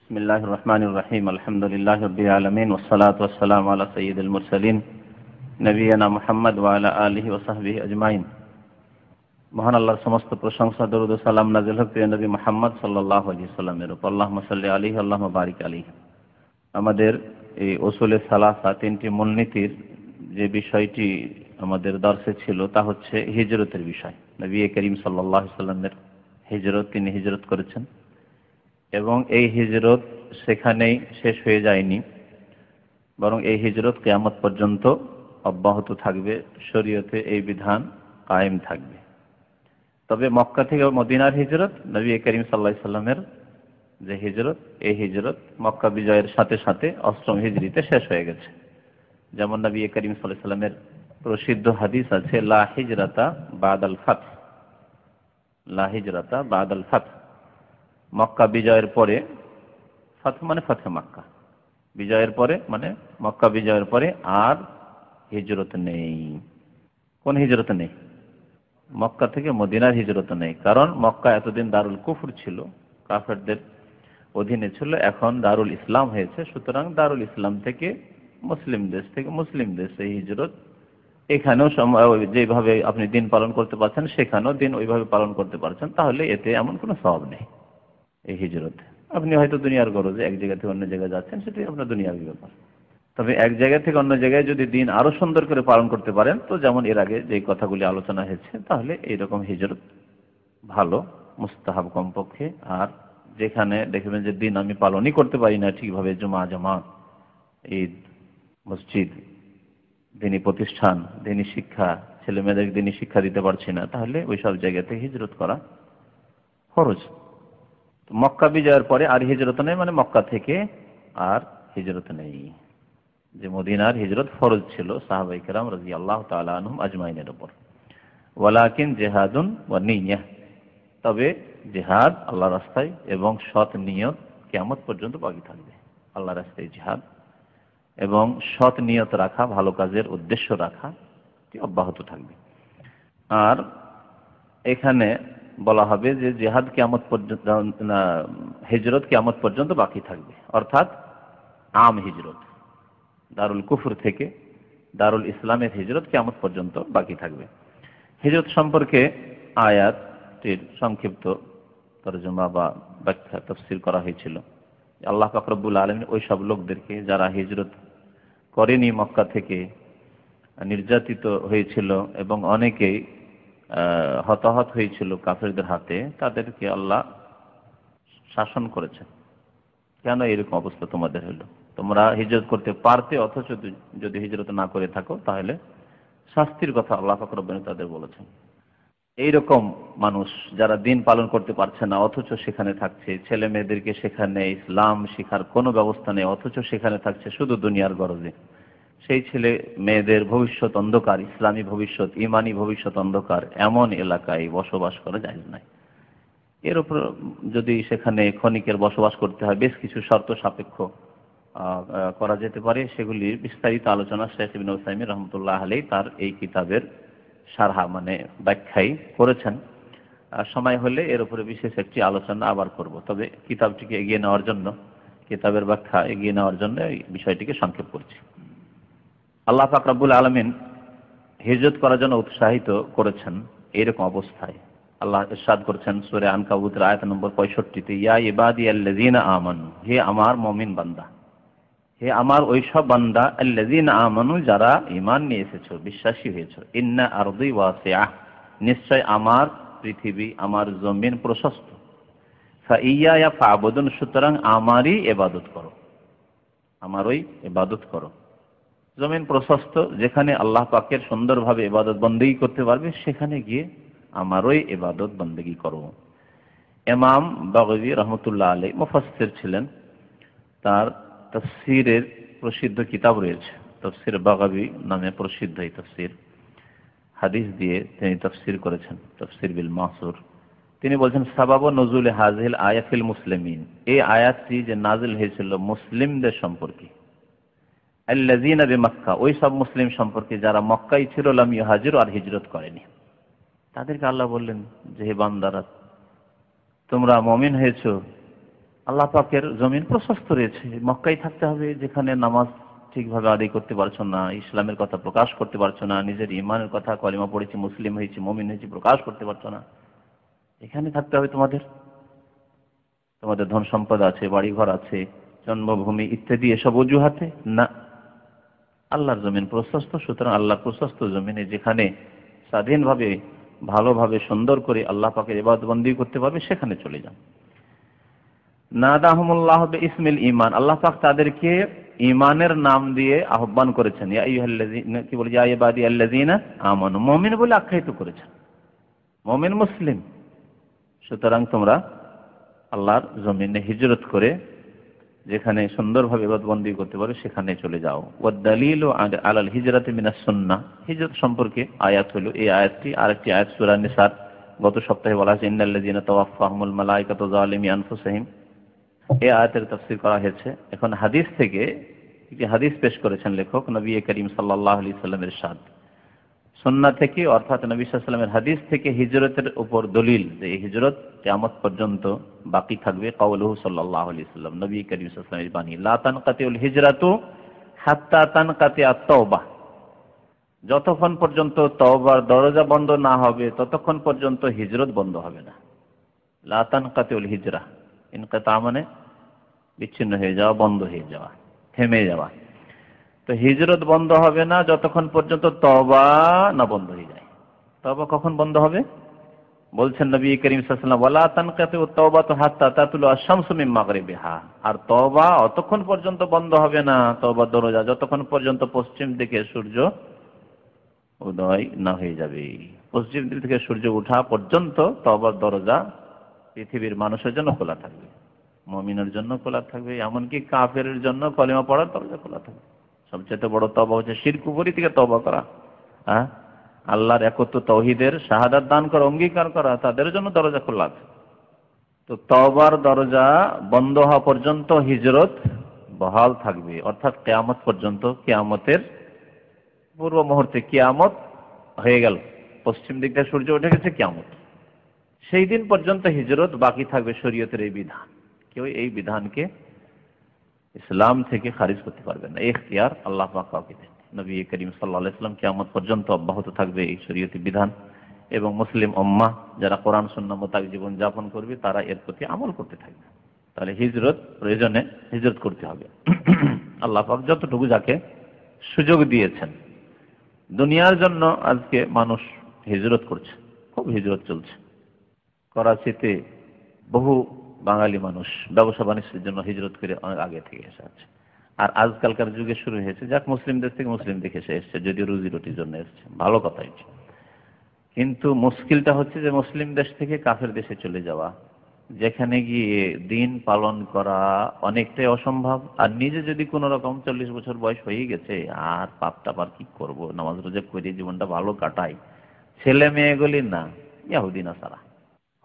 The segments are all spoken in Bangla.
বিসমিল্লাহির রহমানির রহিম। আলহামদুলিল্লাহি রাব্বিল আলামিন ওয়াস সালাতু ওয়াস সালামু আলা সাইয়্যিদিল মুরসালিন নবিয়িনা মুহাম্মদ ওয়া আলা আলিহি ওয়া সাহবিহি আজমাইন। মহান আল্লাহর সমস্ত প্রশংসা, দরুদ ও সালাম নাযিল হোক প্রিয় নবী মুহাম্মদ সাল্লাল্লাহু আলাইহি ওয়াসাল্লামের উপর। আল্লাহুম্মা সাল্লি আলাইহি আল্লাহুম্মা বারিক আলাইহি। আমাদের এই উসুলে সালাসা, তিনটি মূলনীতির যে বিষয়টি আমাদের দর্শে ছিল তা হচ্ছে হিজরতের বিষয়। নবী করিম সাল্লাল্লাহু আলাইহি ওয়াসাল্লামের হিজরত, তিনি হিজরত করেছেন এবং এই হিজরত সেখানেই শেষ হয়ে যায়নি, বরং এই হিজরত কিয়ামত পর্যন্ত অব্যাহত থাকবে। শরীয়তে এই বিধান কায়েম থাকবে। তবে মক্কা থেকে মদিনার হিজরত, নবী করিম সাল্লাল্লাহু আলাইহি ওয়াসাল্লামের যে হিজরত, এই হিজরত মক্কা বিজয়ের সাথে সাথে 8ম হিজরিতে শেষ হয়ে গেছে। যেমন নবী করিম সাল্লাল্লাহু আলাইহি ওয়াসাল্লামের প্রসিদ্ধ হাদিস আছে, লা হিজরাতা বাদাল ফাতহ, লা হিজরাতা বাদাল ফাতহ। মক্কা বিজয়ের পরে, ফাতহ মানে ফাতহে মক্কা, বিজয়ের পরে মানে মক্কা বিজয়ের পরে আর হিজরত নেই। কোন হিজরত নেই? মক্কা থেকে মদিনার হিজরত নেই। কারণ মক্কা এতদিন দারুল কুফর ছিল, কাফেরদের অধীনে ছিল, এখন দারুল ইসলাম হয়েছে। সুতরাং দারুল ইসলাম থেকে মুসলিম দেশ, থেকে মুসলিম দেশে হিজরত। এখানেও যেভাবে আপনি দিন পালন করতে পারছেন, সেখানেও দিন ওইভাবে পালন করতে পারছেন, তাহলে এতে এমন কোনো সওয়াব নেই এই হিজরতে। আপনি হয়তো দুনিয়ার গরজে এক জায়গা থেকে অন্য জায়গায় যাচ্ছেন, সেটাই আপনার দুনিয়ার ব্যাপার। তবে এক জায়গা থেকে অন্য জায়গায় যদি দিন আরো সুন্দর করে পালন করতে পারেন, তো যেমন এর আগে যে কথাগুলি আলোচনা হয়েছে, তাহলে এইরকম হিজরত ভালো, মুস্তাহাব কমপক্ষে। আর যেখানে দেখবেন যে দিন আমি পালনই করতে পারি না ঠিকভাবে, জুমা, জামাত, ঈদ, মসজিদ, দিনী প্রতিষ্ঠান, দিনী শিক্ষা, ছেলে মেয়েদের দিনী শিক্ষা দিতে পারছি না, তাহলে ওই সব জায়গা থেকে হিজরত করা ফরজ। মক্কা বিজয়ের পরে আর হিজরত নেই, মানে মক্কা থেকে আর হিজরত নেই। যে মদিনার হিজরত ফরজ ছিল সাহাবায়ে কেরাম রাদিয়াল্লাহু তাআলা আনহুম আজমাইনের উপর। ওয়ালাকিন জিহাদুন ওয়া নিয়্যাহ, তবে জিহাদ আল্লাহর রাস্তায় এবং সৎ নিয়ত কিয়ামত পর্যন্ত বাকি থাকবে। আল্লাহর রাস্তায় জিহাদ এবং সৎ নিয়ত রাখা, ভালো কাজের উদ্দেশ্য রাখা, এটি অব্যাহত থাকবে। আর এখানে বলা হবে যে জিহাদ কিয়ামত পর্যন্ত, হিজরত কিয়ামত পর্যন্ত বাকি থাকবে, অর্থাৎ আম হিজরত, দারুল কুফর থেকে দারুল ইসলামের হিজরত কিয়ামত পর্যন্ত বাকি থাকবে। হিজরত সম্পর্কে আয়াতটির সংক্ষিপ্ত তরজমা বা ব্যাখ্যা, তাফসীর করা হয়েছিল। আল্লাহ পাক রব্বুল আলামিন ওই সব লোকদেরকে যারা হিজরত করেনি, মক্কা থেকে নির্যাতিত হয়েছিল এবং অনেকেই হতাহত হয়েছিল কাফেরদের হাতে, তাদেরকে আল্লাহ শাসন করেছেন। কেন এরকম অবস্থা তোমাদের হলো? তোমরা হিজরত করতে পারতে, অথচ যদি হিজরত না করে থাকো তাহলে শাস্তির কথা আল্লাহ পাক রব্বুল আলামিন তাদের বলেছেন। এইরকম মানুষ যারা দিন পালন করতে পারছে না, অথচ সেখানে থাকছে, ছেলে মেয়েদেরকে সেখানে ইসলাম শিখার কোনো ব্যবস্থা নেই, অথচ সেখানে থাকছে শুধু দুনিয়ার গরজে, সেই ছেলে মেয়েদের ভবিষ্যৎ অন্ধকার, ইসলামী ভবিষ্যৎ, ইমানি ভবিষ্যৎ অন্ধকার, এমন এলাকায় বসবাস করা যায় না। এর উপর যদি সেখানে ক্ষণিকের বসবাস করতে হয়, বেশ কিছু শর্ত সাপেক্ষ করা যেতে পারে। সেগুলির বিস্তারিত আলোচনা শেখ ইবনে উসাইমিন রাহমাতুল্লাহ আলাইহি তার এই কিতাবের শারহা মানে ব্যাখ্যাই করেছেন। সময় হলে এর উপরে বিশেষ একটি আলোচনা আবার করব। তবে কিতাবটিকে এগিয়ে নেওয়ার জন্য, কিতাবের ব্যাখ্যা এগিয়ে নেওয়ার জন্য এই বিষয়টিকে সংক্ষেপ করছি। আল্লাহ পাক রব্বুল আলামিন হিজরত করার জন্য উৎসাহিত করেছেন। এইরকম অবস্থায় আল্লাহ ইরশাদ করেছেন সূরা আনকাবুতের আয়াত নম্বর 65-তে, ইয়া ইবাদিয়াল্লাযীনা আমানু, হে আমার মুমিন বান্দা, হে আমার ওইসব বান্দা, আল্লাযীনা আমানু, যারা ঈমান নিয়ে এসেছো, বিশ্বাসী হয়েছো, ইন্না আরদি ওয়াসিআহ, নিশ্চয় আমার পৃথিবী, আমার জমিন প্রশস্ত, ফাইয়ায়া ফা'বুদুন, সুতরাং আমারই ইবাদত করো, আমারই ইবাদত করো। জমিন প্রশস্ত, যেখানে আল্লাহ পাকের সুন্দরভাবে ইবাদত বন্দেগী করতে পারবে, সেখানে গিয়ে আমারই ইবাদত বন্দেগী করো। ইমাম বাগাবী রাহমাতুল্লাহ আলাইহি মুফাসসির ছিলেন, তার তাফসীরের প্রসিদ্ধ কিতাব রয়েছে, তাফসীর বাগাবী নামে প্রসিদ্ধ এই তাফসীর, হাদিস দিয়ে তিনি তাফসীর করেছেন, তাফসীর বিল মাসুর। তিনি বলছেন, সাবাবু নুজুল হাযিহিল আয়াত ফিল মুসলিমিন, এই আয়াতটি যে নাযিল হয়েছিল মুসলিমদের সম্পর্কে, আল্লাযীনা বিমক্কা, ওই সব মুসলিম সম্পর্কে যারা মক্কায় ছিল, লাম ইউহাজিরু, আর হিজরত করেনি। তাদেরকে আল্লাহ বললেন যে হে বান্দারা, তোমরা মুমিন হয়েছো, আল্লাহ পাকের জমিন প্রশস্ত রয়েছে, মক্কায় থাকতে হবে যেখানে নামাজ ঠিকভাবে আদায় করতে পারছো না, ইসলামের কথা প্রকাশ করতে পারছো না, নিজের ইমানের কথা, কলিমা পড়েছি, মুসলিম হয়েছি, মুমিন হয়েছি, প্রকাশ করতে পারছো না, এখানে থাকতে হবে তোমাদের। তোমাদের ধন সম্পদ আছে, বাড়িঘর আছে, জন্মভূমি ইত্যাদি, এসব অজুহাতে না। আল্লাহর জমিন প্রশস্ত, সুতরাং আল্লাহর প্রশস্ত জমিনে যেখানে স্বাধীনভাবে ভালোভাবে সুন্দর করে আল্লাহ পাকের ইবাদত বন্দি করতে পারবে সেখানে চলে যান। নাদাহুমুল্লাহ বিইসমিল ঈমান, আল্লাহ পাক তাদেরকে ঈমানের নাম দিয়ে আহ্বান করেছেন। ইয়া আইয়ুহাল্লাযীনা, কি বলে, ইয়া ইবাদিয়াল্লাযীনা আমানু, মুমিন বলে আখ্যায়িত করেছেন, মুমিন মুসলিম। সুতরাং তোমরা আল্লাহর জমিনে হিজরত করে যেখানে সুন্দরভাবে ইবাদত বন্দি করতে পারবে সেখানে চলে যাও। ওয়াদ দালিলু আলাল হিজরাতি মিনাস সুন্নাহ, হিজরত সম্পর্কে আয়াত হলো এই আয়াতটি। আরেকটি আয়াত সূরা নিসার গত সপ্তাহে বলা হয়েছে, ইন্নাল্লাযীনা তাওয়াফাহুমুল মালায়েকাতু যালিমি আনফুসিহিম, এই আয়াতের তাফসীর করা হয়েছে। এখন হাদিস থেকে একটি হাদিস পেশ করেছেন লেখক, নবী করিম সাল্লাল্লাহু আলাইহি সাল্লামের ইরশাদ। সুন্নাহ থেকে অর্থাৎ নবী সাল্লাল্লাহু আলাইহি ওয়াসাল্লামের হাদিস থেকে হিজরতের উপর দলিল যে এই হিজরত কিয়ামত পর্যন্ত বাকি থাকবে। কাউলুহু সাল্লাল্লাহু আলাইহি ওয়াসাল্লাম, নবী করিম সাল্লাল্লাহু আলাইহি ওয়াসাল্লামের বাণী, লা তানকাতিউল হিজরাতু হাত্তা তানকাতিয়াত তাওবা, যতক্ষণ পর্যন্ত তওবার দরজা বন্ধ না হবে ততক্ষণ পর্যন্ত হিজরত বন্ধ হবে না। লা তানকাতিউল হিজরা, ইনকাতা মানে বিচ্ছিন্ন হয়ে যাওয়া, বন্ধ হয়ে যাওয়া, থেমে যাওয়া। তো হিজরত বন্ধ হবে না যতক্ষণ পর্যন্ত তওবা না বন্ধ হয়ে যায়। তওবা কখন বন্ধ হবে? বলছেন নবী করিম সাল্লাল্লাহু আলাইহি ওয়াসাল্লাম, ওয়ালা তানকাতু তাওবাতু হাত্তা তাতুলু আশ-শামসু মিন মাগরিবিহা, আর তওবা অতক্ষণ পর্যন্ত বন্ধ হবে না, তওবার দরজা, যতক্ষণ পর্যন্ত পশ্চিম দিকে সূর্য উদয় না হয়ে যাবে। পশ্চিম দিক থেকে সূর্য ওঠা পর্যন্ত তওবার দরজা পৃথিবীর মানুষের জন্য খোলা থাকবে, মুমিনের জন্য খোলা থাকবে, এমনকি কাফেরের জন্য কলিমা পড়ার দরজা খোলা থাকবে। সবচেয়ে বড় তওবা হচ্ছে শিরক কুফরি থেকে তওবা করা, হ্যাঁ, আল্লাহর একত্ব তাওহীদের শাহাদাত দান করা, অঙ্গীকার করা, তাদের জন্য দরজা খোলা আছে। তো তওবার দরজা বন্ধ হওয়া পর্যন্ত হিজরত বহাল থাকবে, অর্থাৎ কিয়ামত পর্যন্ত। কিয়ামতের পূর্ব মুহূর্তে কিয়ামত হয়ে গেল, পশ্চিম দিক থেকে সূর্য উঠে গেছে, কিয়ামত, সেই দিন পর্যন্ত হিজরত বাকি থাকবে। শরীয়তের এই বিধান, কেউ এই বিধানকে ইসলাম থেকে খারিজ করতে পারবে না, ইখতিয়ার আল্লাহ পাক কাউকে দেন। নবী করিম সাল্লাল্লাহু আলাইহি ওয়াসাল্লাম কিয়ামত পর্যন্ত অব্যাহত থাকবে এই শরীয়তি বিধান, এবং মুসলিম উম্মাহ যারা কোরআন সুন্নাহ মোতাবেক জীবন যাপন করবে তারা এর প্রতি আমল করতে থাকবে। তাহলে হিজরত প্রয়োজনে হিজরত করতে হবে। আল্লাহ পাক যতটুকু যাকে সুযোগ দিয়েছেন, দুনিয়ার জন্য আজকে মানুষ হিজরত করছে, খুব হিজরত চলছে। করাচিতে বহু বাঙালি মানুষ ব্যবসা বাণিজ্যের জন্য হিজরত করে অনেক আগে থেকে এসে আছে। আর আজকালকার যুগে শুরু হয়েছে, যাক মুসলিম দেশ থেকে মুসলিম দেশে এসছে, যদিও রুজি রুটির জন্য এসছে, ভালো কথাই। কিন্তু মুশকিলটা হচ্ছে যে মুসলিম দেশ থেকে কাফের দেশে চলে যাওয়া, যেখানে গিয়ে দিন পালন করা অনেকটাই অসম্ভব। আর নিজে যদি কোনো রকম 40 বছর বয়স হয়ে গেছে, আর পাপ টাপ আর কি করবো, নামাজ রোজা করে জীবনটা ভালো কাটাই, ছেলে মেয়েগুলি না ইহুদি নাসারা,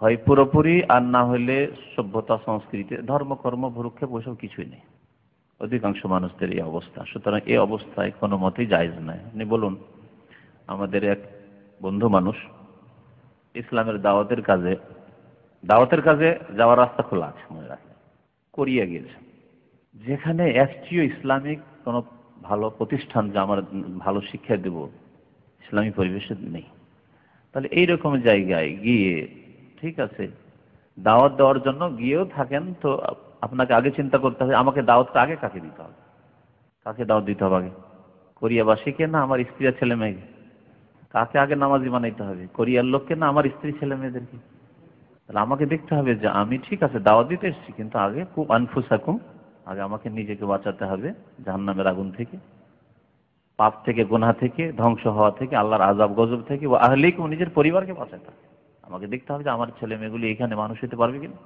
হয় পুরোপুরি, আর না হলে সভ্যতা সংস্কৃতি, ধর্মকর্ম ভ্রুক্ষেপ, ওইসব কিছুই নেই অধিকাংশ মানুষদের এই অবস্থা। সুতরাং এই অবস্থায় কোনো মতেই জায়েজ নয়। আপনি বলুন, আমাদের এক বন্ধু মানুষ ইসলামের দাওয়াতের কাজে যাওয়ার রাস্তা খোলা আছে, মনে রাখেন, কোরিয়া গিয়েছে, যেখানে একটিও ইসলামিক কোনো ভালো প্রতিষ্ঠান যা আমার ভালো শিক্ষা দেব ইসলামী পরিবেশে নেই। তাহলে এইরকম জায়গায় গিয়ে, ঠিক আছে, দাওয়াত দেওয়ার জন্য গিয়েও থাকেন, তো আপনাকে আগে চিন্তা করতে হবে আমাকে দাওয়াতটা আগে কাকে দিতে হবে, কাকে দাওয়াত দিতে হবে আগে, কোরিয়াবাসীকে না আমার স্ত্রী আর ছেলে মেয়েকে? কাকে আগে নামাজি বানাইতে হবে, কোরিয়ার লোককে না আমার স্ত্রী ছেলে মেয়েদেরকে? তাহলে আমাকে দেখতে হবে যে আমি ঠিক আছে দাওয়াত দিতে এসেছি, কিন্তু আগে খুব আনফুসাকুম, আগে আমাকে নিজেকে বাঁচাতে হবে জাহান্নামের আগুন থেকে, পাপ থেকে, গুনাহ থেকে, ধ্বংস হওয়া থেকে, আল্লাহর আযাব গজব থেকে, ও আহলিকুম, নিজের পরিবারকে বাঁচাতে হবে। আমাকে দেখতে হবে যে আমার ছেলে মেয়েগুলি এখানে মানুষ হতে পারবে কিনা।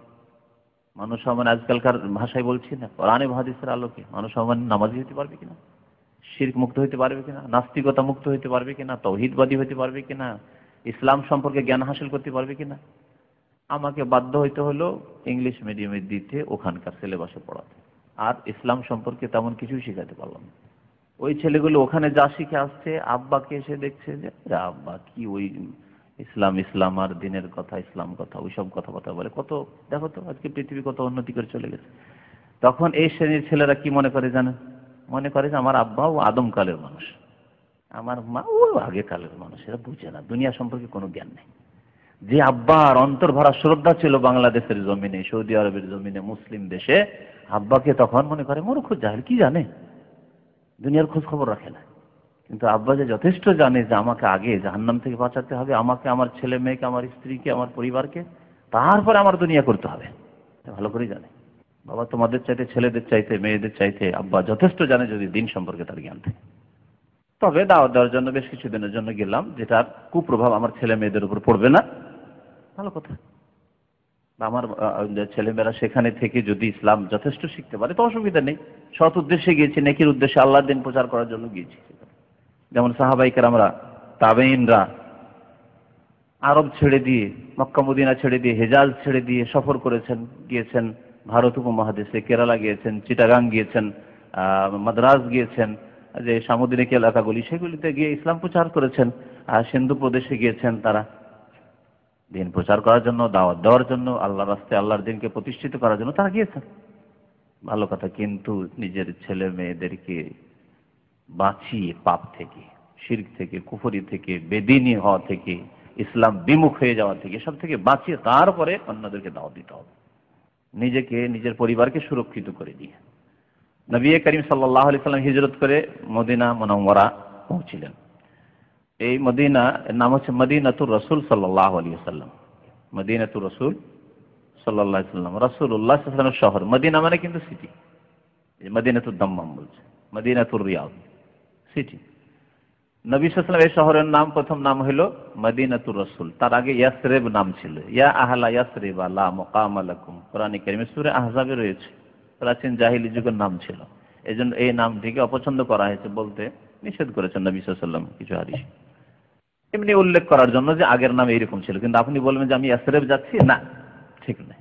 মানুষ মানে আজকালকার ভাষায় বলছি না, কোরআনে হাদিসের আলোকে মানুষ মানে নামাজি হতে পারবে কিনা, শিরক মুক্ত হতে পারবে কিনা, নাস্তিকতা মুক্ত হতে পারবে কিনা, তাওহীদবাদী হতে পারবে কিনা, ইসলাম সম্পর্কে জ্ঞান হাসিল করতে পারবে কিনা। আমাকে বাধ্য হইতে হলো ইংলিশ মিডিয়ামে দিতে, ওখানকার সিলেবাসে পড়াতে, আর ইসলাম সম্পর্কে তেমন কিছুই শেখাতে পারলাম না। ওই ছেলেগুলো ওখানে যা শিখে আসছে, আব্বাকে এসে দেখছে যে আব্বা কি ওই ইসলাম ইসলাম আর দিনের কথা, ইসলাম কথা, ওইসব কথাবার্তা বলে। কত দেখো তো আজকে পৃথিবী কত উন্নতি করে চলে গেছে। তখন এই শ্রেণীর ছেলেরা কি মনে করে জানেন? মনে করে যে আমার আব্বা ও আদম কালের মানুষ, আমার মা ও আগে কালের মানুষ। এরা বুঝে না, দুনিয়া সম্পর্কে কোনো জ্ঞান নেই। যে আব্বার অন্তর ভরা শ্রদ্ধা ছিল বাংলাদেশের জমিনে, সৌদি আরবের জমিনে, মুসলিম দেশে, আব্বাকে তখন মনে করে মূর্খ জাহেল, কি জানে, দুনিয়ার খোঁজ খবর রাখে না। কিন্তু আব্বা যে যথেষ্ট জানে যে আমাকে আগে জাহান্নাম থেকে বাঁচাতে হবে, আমাকে, আমার ছেলে মেয়েকে, আমার স্ত্রীকে, আমার পরিবারকে, তারপরে আমার দুনিয়া করতে হবে, ভালো করেই জানে। বাবা তোমাদের চাইতে, ছেলেদের চাইতে, মেয়েদের চাইতে আব্বা যথেষ্ট জানে যদি দিন সম্পর্কে তার জ্ঞান থাকে। তবে দাওয়াত দেওয়ার জন্য বেশ কিছুদিনের জন্য গেলাম, যেটার কুপ্রভাব আমার ছেলে মেয়েদের উপর পড়বে না, ভালো কথা। আমার ছেলেমেয়েরা সেখানে থেকে যদি ইসলাম যথেষ্ট শিখতে পারে তো অসুবিধা নেই। সৎ উদ্দেশ্যে গিয়েছি, নেকির উদ্দেশ্যে, আল্লাহর দিন প্রচার করার জন্য গিয়েছি। যেমন সাহাবাই কেরামরা, তাবেঈনরা আরব ছেড়ে দিয়ে, মক্কা মদিনা ছেড়ে দিয়ে, হেজাজ ছেড়ে দিয়ে সফর করেছেন, গিয়েছেন ভারত উপমহাদেশে, কেরালা গিয়েছেন, চিটাগাং গিয়েছেন, মাদ্রাজ গিয়েছেন, যে সামুদ্রিক এলাকাগুলি সেগুলিতে গিয়ে ইসলাম প্রচার করেছেন। সিন্ধু প্রদেশে গিয়েছেন তারা দিন প্রচার করার জন্য, দাওয়াত দেওয়ার জন্য, আল্লাহর রাস্তায় আল্লাহর দিনকে প্রতিষ্ঠিত করার জন্য তারা গিয়েছেন, ভালো কথা। কিন্তু নিজের ছেলে মেয়েদেরকে বাঁচিয়ে পাপ থেকে, শিরক থেকে, কুফরি থেকে, বেদিনী হওয়া থেকে, ইসলাম বিমুখ হয়ে যাওয়া থেকে, সব থেকে বাঁচিয়ে তারপরে অন্যদেরকে দাওয়াত দিতে হবে, নিজেকে, নিজের পরিবারকে সুরক্ষিত করে দিয়ে। নবী করিম সাল্লাল্লাহু আলাইহি সাল্লাম হিজরত করে মদিনা মুনাওয়ারা পৌঁছিলেন। এই মদিনা এর নাম হচ্ছে মদিনাতুর রাসূল সাল্লাল্লাহু আলাইহি ওয়াসাল্লাম। মদিনাতুর রাসূল সাল্লাল্লাহু আলাইহি ওয়াসাল্লাম, রাসূলুল্লাহ সাল্লাল্লাহু আলাইহি ওয়াসাল্লামের শহর। মদিনা মানে কিন্তু সিটি, মদিনাতুদ দাম্মাম বলছে, মদিনাতুর রিয়াদ সিটি। নবী সাল্লাল্লাহু আলাইহি ওয়াসাল্লাম এই শহরের নাম, প্রথম নাম হলো মদিনাতুর রাসূল। তার আগে ইয়াসরিব নাম ছিল, ইয়া আহলা ইয়াসরিব লা মুকামা লাকুম, কোরআনে কারীমে সূরা আহজাবে রয়েছে। প্রাচীন জাহিলি যুগের নাম ছিল, এজন্য এই নামটিকে অপছন্দ করা হয়েছে, বলতে নিষেধ করেছেন নবী সাল্লাল্লাহু আলাইহি ওয়াসাল্লাম কিছু হাদিস, এমনি উল্লেখ করার জন্য যে আগের নাম এইরকম ছিল। কিন্তু আপনি বলবেন যে আমি ইয়াসরিব যাচ্ছি, না, ঠিক নয়।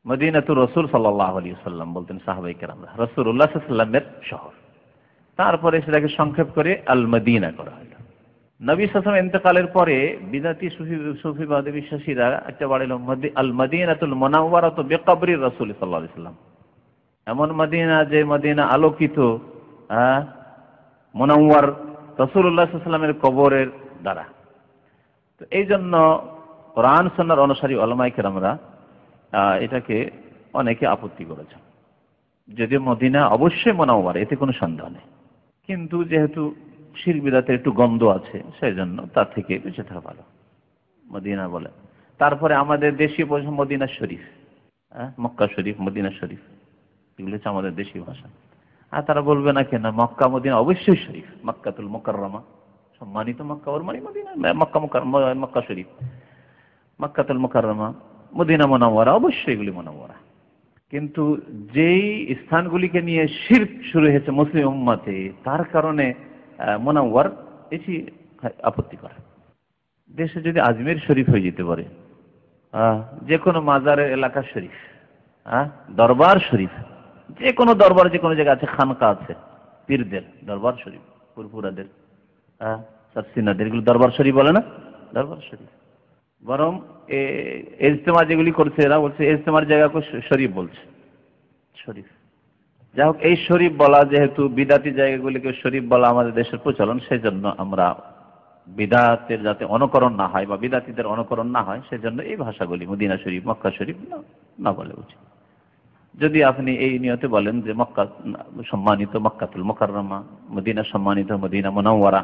মদিনাতুর রাসূল সাল্লাল্লাহু আলাইহি ওয়াসাল্লাম বলতেন সাহাবায়ে কেরামরা, রাসূলুল্লাহ সাল্লাল্লাহু আলাইহি ওয়াসাল্লামের শহর। তারপরে সেটাকে সংক্ষেপ করে আল মদিনা করা হলো। নবী সাল্লাল্লাহু আলাইহি ওয়াসাল্লাম ইন্তেকালের পরে বিদাতি সুফিবাদী বিশ্বাসীরা একটা বাড়িল আল মদিনাতুল মুনাওয়ারাতু বিকবরি রাসূল সাল্লাল্লাহু আলাইহি ওয়াসাল্লাম, এমন মদিনা যে মদিনা আলোকিত, মুনাওয়ার, রাসূলুল্লাহ সাল্লাল্লাহু আলাইহি ওয়াসাল্লামের কবরের দ্বারা। তো এই জন্য কোরআন সুন্নাহর অনুসারী উলামায়ে কেরামরা এটাকে অনেকে আপত্তি করেছেন, যদিও মদিনা অবশ্যই মুনাওয়ার, এতে কোনো সন্দেহ নেই। কিন্তু যেহেতু শিরক বিদআতের একটু গন্ধ আছে, সেই জন্য তার থেকে বেঁচে থাকা ভালো, মদিনা বলে। তারপরে আমাদের দেশীয় ভাষা মদিনা শরীফ, মক্কা শরীফ, মদিনা শরীফ, এগুলো হচ্ছে আমাদের দেশীয় ভাষা। আর তারা বলবে না কেন, মক্কা মদিনা অবশ্যই শরীফ, মক্কাতুল মুকাররমা, সম্মানিত মক্কা, ওর মানে মদিনা, মক্কা শরীফ, মক্কাতুল মুকাররমা, মদিনা মুনাওয়ারা, অবশ্যই এগুলি মুনাওয়ারা। কিন্তু যেই স্থানগুলিকে নিয়ে শিরক শুরু হয়েছে মুসলিম উম্মতে, তার কারণে মুনাওয়ার এটি আপত্তি করে। দেশে যদি আজমির শরীফ হয়ে যেতে পারে, যে কোনো মাজারের এলাকা শরীফ, দরবার শরীফ, যে কোনো দরবার, যে কোনো জায়গায় আছে, খানকা আছে, পীরদের দরবার শরীফ, পুরপুরাদের, সারসিনাদের, এগুলো দরবার শরীফ বলে না, দরবার শরীফ। বরং ইজতেমা যেগুলি করছে, এরা বলছে ইজতেমার জায়গাকে শরীফ বলছে, শরীফ। যাই হোক, এই শরীফ বলা, যেহেতু বিদাতি জায়গাগুলিকে শরীফ বলা আমাদের দেশের প্রচলন, সেই জন্য আমরা বিদাতের যাতে অনুকরণ না হয় বা বিদাতিদের অনুকরণ না হয়, সেজন্য এই ভাষাগুলি মদিনা শরীফ, মক্কা শরীফ না বলে উচিত। যদি আপনি এই নিয়তে বলেন যে মক্কা সম্মানিত মক্কাতুল মুকাররমা, মদিনা সম্মানিত মদিনা মুনাওয়ারা,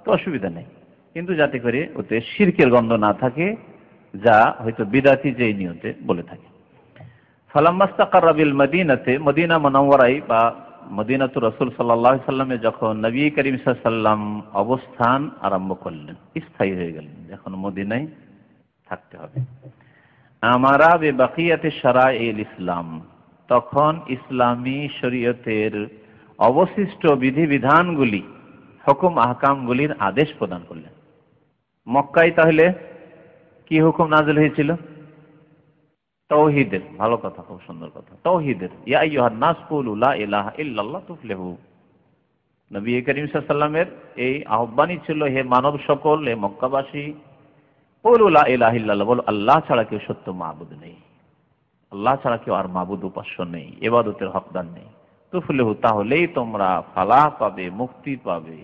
তো অসুবিধা নেই। কিন্তু যাতে করে ওতে শিরকের গন্ধ না থাকে, যা হয়তো বিদাতি যেই নিয়তে বলে থাকে। ফালাম্মাস্তাকাররা বিল মদিনাতে, মদিনা মুনাওয়ারায় বা মদিনাতুর রাসূল সাল্লাল্লাহু আলাইহি সাল্লামে যখন নবী করিম সাল্লাল্লাহু আলাইহি সাল্লাম অবস্থান আরম্ভ করলেন, স্থায়ী হয়ে গেলেন, যখন মদিনায় থাকতে হবে, আমারা বিবাকিয়াতি শারাইল ইসলাম, তখন ইসলামী শরীয়তের অবশিষ্ট বিধিবিধানগুলি, হুকুম আহকামগুলির আদেশ প্রদান করলেন। মক্কায় তাহলে কি হুকুম নাযিল হয়েছিল? তাওহীদের। ভালো কথা, খুব সুন্দর কথা, তাওহীদের। ইয়া আইয়ুহান নাস কুলু লা ইলাহা ইল্লাল্লাহ তুফলিহু। নবী করিম সাল্লাল্লাহু আলাইহি ওয়াসাল্লামের এই আহ্বানই ছিল, হে মানব সকল, হে মক্কাবাসী, কুলু লা ইলাহা ইল্লাল্লাহ, বলো আল্লাহ ছাড়া কেউ সত্য মাবুদ নেই, আল্লাহ ছাড়া কেউ আর মাবুদ উপাস্য নেই, ইবাদতের হকদার নেই। তুফলিহু, তাহলেই তোমরা ফালাহ পাবে, মুক্তি পাবে,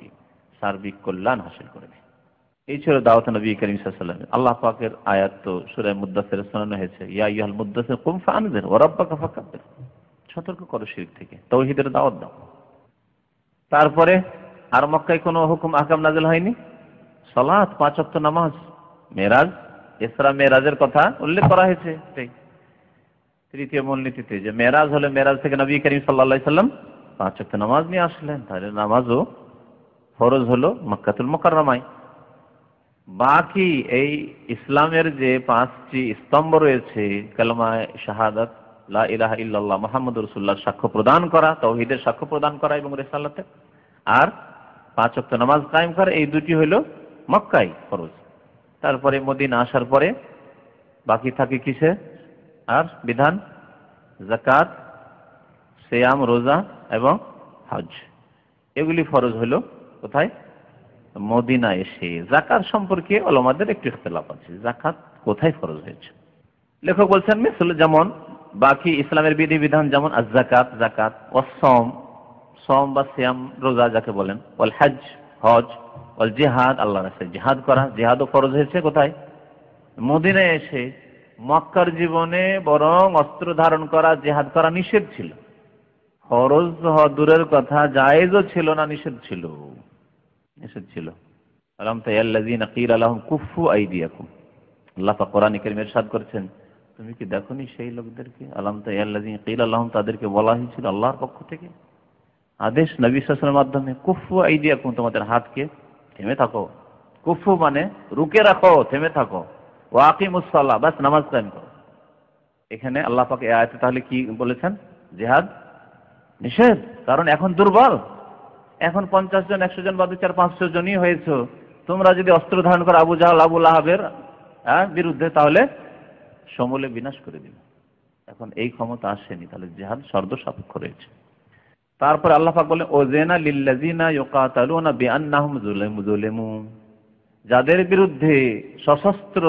সার্বিক কল্যাণ হাসিল করবে। এই ছিল দাওয়াত নবী করিম সাল্লাল্লাহু আলাইহি ওয়াসাল্লাম। আল্লাহ পাকের আয়াত তো সূরা মুদ্দাসসিরে শোনানো হয়েছে, ইয়া আইয়ুহাল মুদ্দাসসির কুম ফাআনজির ওয়া রাব্বাকা ফাকাব্বির, সতর্ক করো শিরক থেকে, তাওহীদের দাওয়াত দাও। তারপরে আর মক্কায় কোনো হুকুম আহকাম নাযিল হয়নি। সালাত, 5 ওয়াক্ত নামাজ, মেরাজ, ইসরা মেরাজের কথা উল্লেখ করা হয়েছে ঠিক তৃতীয় মূলনীতিতে, যে মেরাজ হলে মেরাজ থেকে নবী করিম সাল্লাল্লাহু আলাইহি ওয়াসাল্লাম 5 ওয়াক্ত নামাজ নিয়ে আসলেন। তাহলে নামাজও ফরজ হলো মক্কাতুল মুকাররমায়। বাকি এই ইসলামের যে 5টি স্তম্ভ রয়েছে, কালেমা শাহাদাত, লা ইলাহা ইল্লাল্লাহ মুহাম্মাদুর রাসূলুল্লাহ সাক্ষ্য প্রদান করা, তাওহীদের সাক্ষ্য প্রদান করা এবং রিসালাতের, আর 5 ওয়াক্ত নামাজ কায়েম করা, এই দুটি হলো মক্কায় ফরজ। তারপরে মদিনা আসার পরে বাকি থাকে কিসে আর বিধান? যাকাত, সিয়াম, রোজা এবং হজ, এগুলি ফরজ হলো কোথায়? মদিনা এসে। যাকাত সম্পর্কে উলামাদের একটু ইখতিলাফ আছে, যাকাত কোথায় ফরজ হয়েছে। লেখক বলছেন মিসল, যেমন বাকি ইসলামের বিধিবিধান, যেমন আয-যাকাত, যাকাত, ওয়াস-সাওম, সাওম বা সিয়াম, রোজা যাকে বলেন, ওয়াল হজ, হজ, ওয়াল জিহাদ, আল্লাহর রাস্তায় জিহাদ করা, জিহাদও ফরজ হয়েছে কোথায়? মদিনায় এসে। মক্কার জীবনে বরং অস্ত্র ধারণ করা, জিহাদ করা নিষেধ ছিল। ফরজ দূরের কথা, জায়েজও ছিল না, নিষেধ ছিল, নিষেধ ছিল। আলাম তায়াল্লাযিনা ক্বিলা লাহুম কুফফু আইদিয়াকুম, আল্লাহ পাক কোরআনে কারীমে ইরশাদ করেছেন, তুমি কি দেখোনি সেই লোকদেরকে? আলাম তায়াল্লাযিনা ক্বিলা লাহুম, তাদেরকে বলা হয়েছিল আল্লাহর পক্ষ থেকে আদেশ নবী সাল্লাল্লাহু আলাইহি ওয়াসাল্লামের মাধ্যমে, কুফফু আইদিয়াকুম, তোমাদের হাতকে থেমে থাকো। কুফফু মানে রুকে রাখো, থেমে থাকো। ওয়া আকিমুস সালাহ, বাস নামাজ কায়েম করো। এখানে আল্লাহ পাক এই আয়াতে তাহলে কি বলেছেন? জিহাদ নিষেধ। কারণ এখন দুর্বল, এখন 50 জন, 100 জন বা 200-500 জনই হয়েছে। তোমরা যদি অস্ত্র ধারণ করো আবু জাহল, আবু লাহাবের বিরুদ্ধে, তাহলে সমূলে বিনাশ করে দিবে। এখন এই ক্ষমতা আসেনি, তাহলে জিহাদ শর্ত সাপেক্ষ রয়েছে। তারপর আল্লাহ পাক বলেন, ওযানা লিল্লাযিনা ইউকাতালুনা বিআন্নাহুম যুলিমু, যাদের বিরুদ্ধে সশস্ত্র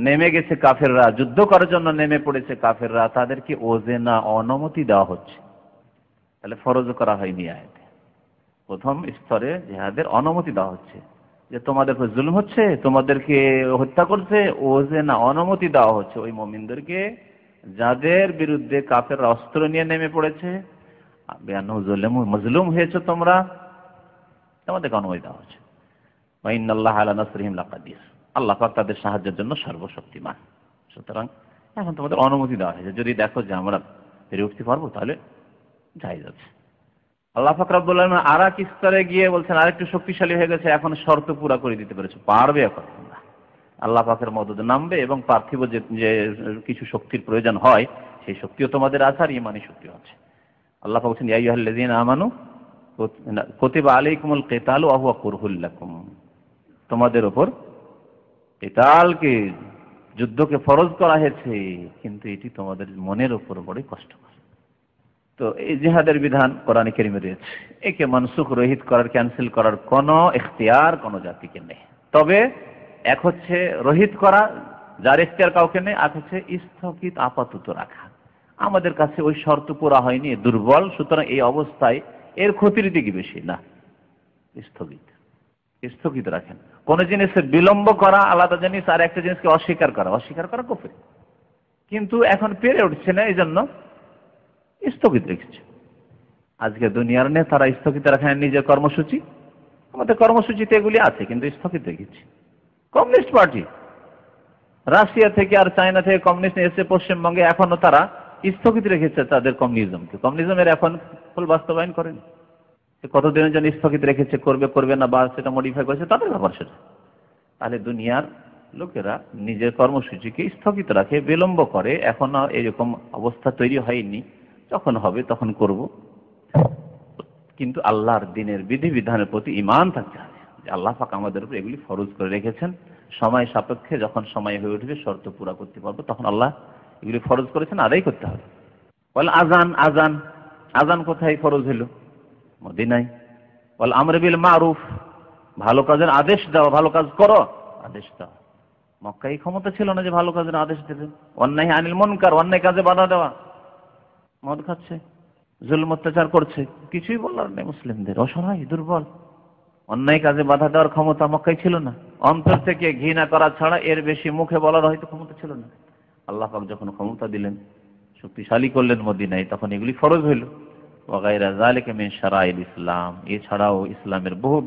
নেমে গেছে কাফেররা, যুদ্ধ করার জন্য নেমে পড়েছে কাফেররা, তাদেরকে ওযেনা, অনুমতি দেওয়া হচ্ছে। তাহলে ফরজ করা হয়নি আয়াতে। প্রথম স্তরে জিহাদের অনুমতি দেওয়া হচ্ছে, যে তোমাদের উপর জুলুম হচ্ছে, তোমাদেরকে হত্যা করছে, ওযেনা, অনুমতি দেওয়া হচ্ছে ওই মুমিনদেরকে যাদের বিরুদ্ধে কাফেররা অস্ত্র নিয়ে নেমে পড়েছে, বিআন্নাহু যুলিমু, মজলুম হয়েছে তোমরা, তোমাদেরকে অনুমতি দেওয়া হচ্ছে। ওয়া ইন্নাল্লাহা আলা নাসরিহিম লাকাদির, আল্লাহ পাক তাদের সাহায্যের জন্য সর্বশক্তিমান। সুতরাং এখন তোমাদের অনুমতি দেওয়া হয়েছে, যদি দেখো যে আমরা পেরে উঠতে পারবো তাহলে জায়েজ আছে। আল্লাহ পাক রব্বুল আলামিন আরেক স্তরে গিয়ে বলছেন, আরেকটু শক্তিশালী হয়ে গেছে, এখন শর্ত পুরা করে দিতে পেরেছে, পারবে এখন আল্লাহ পাকের মদদ নামবে, এবং পার্থিব যে কিছু শক্তির প্রয়োজন হয় সেই শক্তিও তোমাদের আছে, আর ঈমানী শক্তিও আছে। আল্লাহ পাক বলছেন, ইয়া আইয়ুহাল্লাযীনা আমানু কুতিবা আলাইকুমুল কিতালু ওয়া হুয়া কুরহুল লাকুম, তোমাদের উপর কিতালকে, যুদ্ধকে ফরজ করা হয়েছে, কিন্তু এটি তোমাদের মনের উপর বড়ই কষ্টকর। তো এই জিহাদের বিধান কোরআনে কারীমে রয়েছে, একে মানসুখ, রহিত করার, ক্যান্সেল করার কোনো এখতিয়ার কোনো জাতিকে নেই। তবে এক হচ্ছে রহিত করা, যার এখতিয়ার কাউকে নেই, আর হচ্ছে স্থগিত, আপাতত রাখা। আমাদের কাছে ওই শর্ত পুরা হয়নি, দুর্বল, সুতরাং এই অবস্থায় এর ক্ষতির দিকে বেশি না, স্থগিত, স্থগিত রাখেন। কোন জিনিসে বিলম্ব করা আলাদা জিনিস, আর একটা জিনিসকে অস্বীকার করা, অস্বীকার করা কুফর। কিন্তু এখন পেরে উঠছে না, এই জন্য স্থগিত রেখেছে। আজকে দুনিয়ার নেতারা স্থগিত রাখেন নিজের কর্মসূচি, আমাদের কর্মসূচিতে এগুলি আছে, কিন্তু স্থগিত রেখেছে। কমিউনিস্ট পার্টি রাশিয়া থেকে আর চায়না থেকে কমিউনিস্ট এসে পশ্চিমবঙ্গে, এখনো তারা স্থগিত রেখেছে তাদের কমিউনিজমকে। কমিউনিজমের এখন ফুল বাস্তবায়ন করেনি, কতদিনের জন্য স্থগিত রেখেছে, করবে করবে না, বা সেটা মডিফাই করেছে, তাদের ব্যাপার সেটা। তাহলে দুনিয়ার লোকেরা নিজের কর্মসূচিকে স্থগিত রাখে, বিলম্ব করে। এখনো এরকম অবস্থা তৈরি হয়নি, যখন হবে তখন করব। কিন্তু আল্লাহর দ্বীনের বিধিবিধানের প্রতি ঈমান থাকতে হবে, যে আল্লাহ পাক আমাদের উপর এগুলি ফরজ করে রেখেছেন। সময় সাপেক্ষে যখন সময় হয়ে উঠবে, শর্ত পুরা করতে পারবো, তখন আল্লাহ এগুলি ফরজ করেছেন, আদায় করতে হবে। বল আজান, আজান, আজান কোথায় ফরজ হলো? মদিনায়। বল আমর বিল মারুফ, ভালো কাজের আদেশ দাও, ভালো কাজ করো, আদেশ দাও, মক্কায় ক্ষমতা ছিল না যে ভালো কাজের আদেশ দেবে। অন্যায় আনিল মুনকার, অন্যায় কাজে বাধা দেওয়া। মদ খাচ্ছে, জুলুম অত্যাচার করছে, কিছুই বলার নেই মুসলিমদের, অসহায় দুর্বল। অন্যায় কাজে বাধা দেওয়ার ক্ষমতা মক্কায় ছিল না। অন্তর থেকে ঘৃণা করা ছাড়া এর বেশি মুখে বলার হয়তো ক্ষমতা ছিল না। আল্লাহ পাক যখন ক্ষমতা দিলেন, শক্তিশালী করলেন মদিনায়, তখন এগুলি ফরজ হইল। ওয়াগাইরা যালিকা মিন শারাইল ইসলাম, এছাড়াও ইসলামের বহু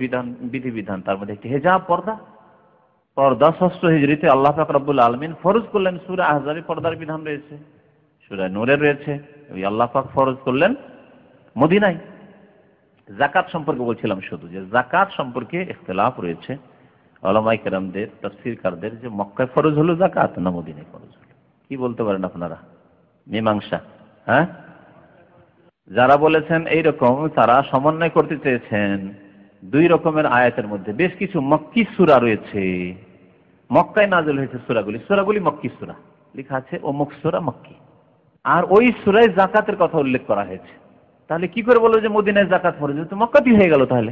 বিধিবিধান, তার মধ্যে একটি হিজাব, পর্দা ৬ষ্ঠ হিজরিতে আল্লাহ পাক রব্বুল আলামিন ফরজ করলেন। সূরা আহজাবে পর্দার বিধান রয়েছে, সূরা নূরে রয়েছে, ওই আল্লাহ পাক ফরজ করলেন মদিনায়। যাকাত সম্পর্কে বলছিলাম শুধু, যে যাকাত সম্পর্কে ইখতিলাফ রয়েছে উলামায়ে কেরামদের, তাফসীরকারদের, যে মক্কায় ফরজ হলো যাকাত না মদিনায় ফরজ হলো। কি বলতে পারেন আপনারা? মীমাংসা। হ্যাঁ, যারা বলেছেন এইরকম, তারা সমন্বয় করতে চেয়েছেন দুই রকমের আয়াতের মধ্যে। বেশ কিছু মক্কি সূরা রয়েছে, মক্কায় নাযিল হয়েছে সূরাগুলি মক্কি সূরা, লেখা আছে অমুক সূরা মক্কি, আর ওই সূরায় যাকাতের কথা উল্লেখ করা হয়েছে। তাহলে কি করে বলবো যে মদিনায় যাকাত ফরজ? তো মক্কাতেই হয়ে গেল তাহলে।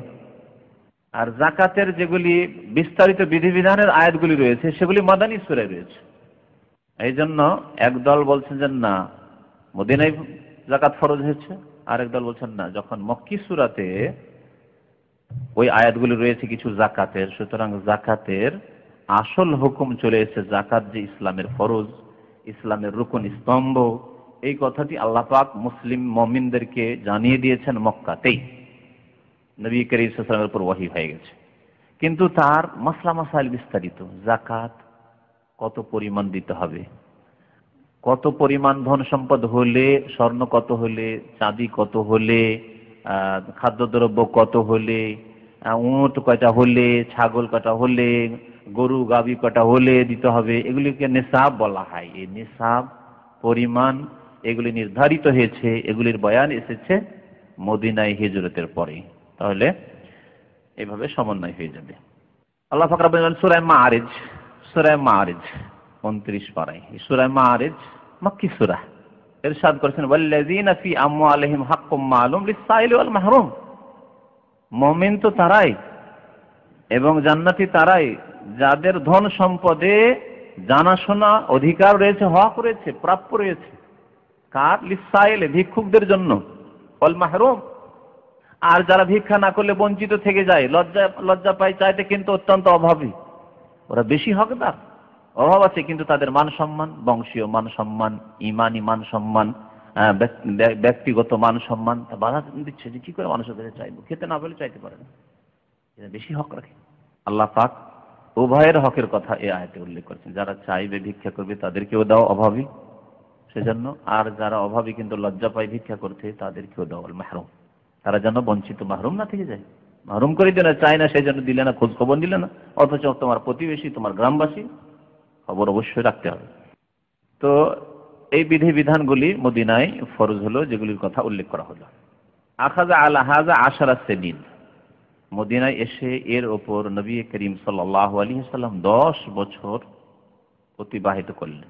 আর যাকাতের যেগুলি বিস্তারিত বিধিবিধানের আয়াতগুলি রয়েছে, সেগুলি মাদানী সূরায় রয়েছে। এই জন্য একদল বলছেন যে না, মদিনায় যাকাত ফরজ হয়েছে, আর একদল বলছেন না, যখন মক্কি সূরাতে ওই আয়াতগুলি রয়েছে কিছু যাকাতের, সুতরাং যাকাতের আসল হুকুম চলে এসেছে। যাকাত যে ইসলামের ফরজ, ইসলামের রুকন, স্তম্ভ, এই কথাটি আল্লাহ পাক মুসলিম মুমিনদেরকে জানিয়ে দিয়েছেন মক্কাতেই। নবী করিম সাল্লাল্লাহু আলাইহি ওয়াসাল্লামের উপর ওহী হয়ে গেছে। কিন্তু তার মাসলা মাসাইল বিস্তারিত। যাকাত কত পরিমাণ দিতে হবে, কত পরিমাণ ধন সম্পদ হলে, স্বর্ণ কত হলে, চাঁদি কত হলে, খাদ্যদ্রব্য কত হলে, উট কয়টা হলে, ছাগল কয়টা হলে, গরু গাভী কয়টা হলে দিতে হবে, এগুলিকে নিসাব বলা হয়। এই নিসাব পরিমাণ এগুলি নির্ধারিত হয়েছে, এগুলির বয়ান এসেছে মদিনায় হিজরতের পরে। তাহলে এভাবে সমন্বয় হয়ে যাবে। আল্লাহ পাক রব্বুল আলামিন সূরা মাআরিজ 29 পারায়, সূরা মাআরিজ মক্কি সূরা, ইরশাদ করেছেন ওয়াল্লাযীনা ফি আমওয়ালিহিম হাক্কুম মালুম লিস-সাইলি ওয়াল মাহরুম। মুমিন তো তারাই এবং জান্নাতি তারাই যাদের ধন সম্পদে জানাশোনা অধিকার রয়েছে, হক রয়েছে, প্রাপ্য রয়েছে। কার? লিস-সাইলি, ভিক্ষুকদের জন্য, ওয়াল মাহরুম, আর যারা ভিক্ষা না করলে বঞ্চিত থেকে যায়, লজ্জা পায় চাইতে, কিন্তু অত্যন্ত অভাবী, ওরা বেশি হকদার। অভাব আছে কিন্তু তাদের মান সম্মান, বংশীয় মান সম্মান, ইমানি মান সম্মান, ব্যক্তিগত মান সম্মান, তা বাধা দিচ্ছে যে কি করে মানুষের কাছে চাইবো, খেতে না পেলে চাইতে পারে না, এরা বেশি হক রাখে। আল্লাহ পাক উভয়ের হকের কথা এই আয়াতে উল্লেখ করেছেন। যারা চাইবে ভিক্ষা করবে তাদেরকেও দাও অভাবী সেজন্য, আর যারা অভাবী কিন্তু লজ্জা পায় ভিক্ষা করতে, তাদেরকেও দাও আল মাহরুম, তারা যেন বঞ্চিত মাহরুম না থেকে যায়। মাহরুম করে দিলে চায় না, সেই জন্য দিলে না, খোঁজ খবর নিলে না, অথচ তোমার প্রতিবেশী, তোমার গ্রামবাসী, খবর অবশ্যই রাখতে হবে। তো এই বিধিবিধানগুলি মদিনায় ফরজ হলো, যেগুলির কথা উল্লেখ করা হলো। আখাযা আলা হাযা 10 সিনিন, মদিনায় এসে এর ওপর নবী করিম সাল্লাল্লাহু আলাইহি ওয়াসাল্লাম 10 বছর অতিবাহিত করলেন।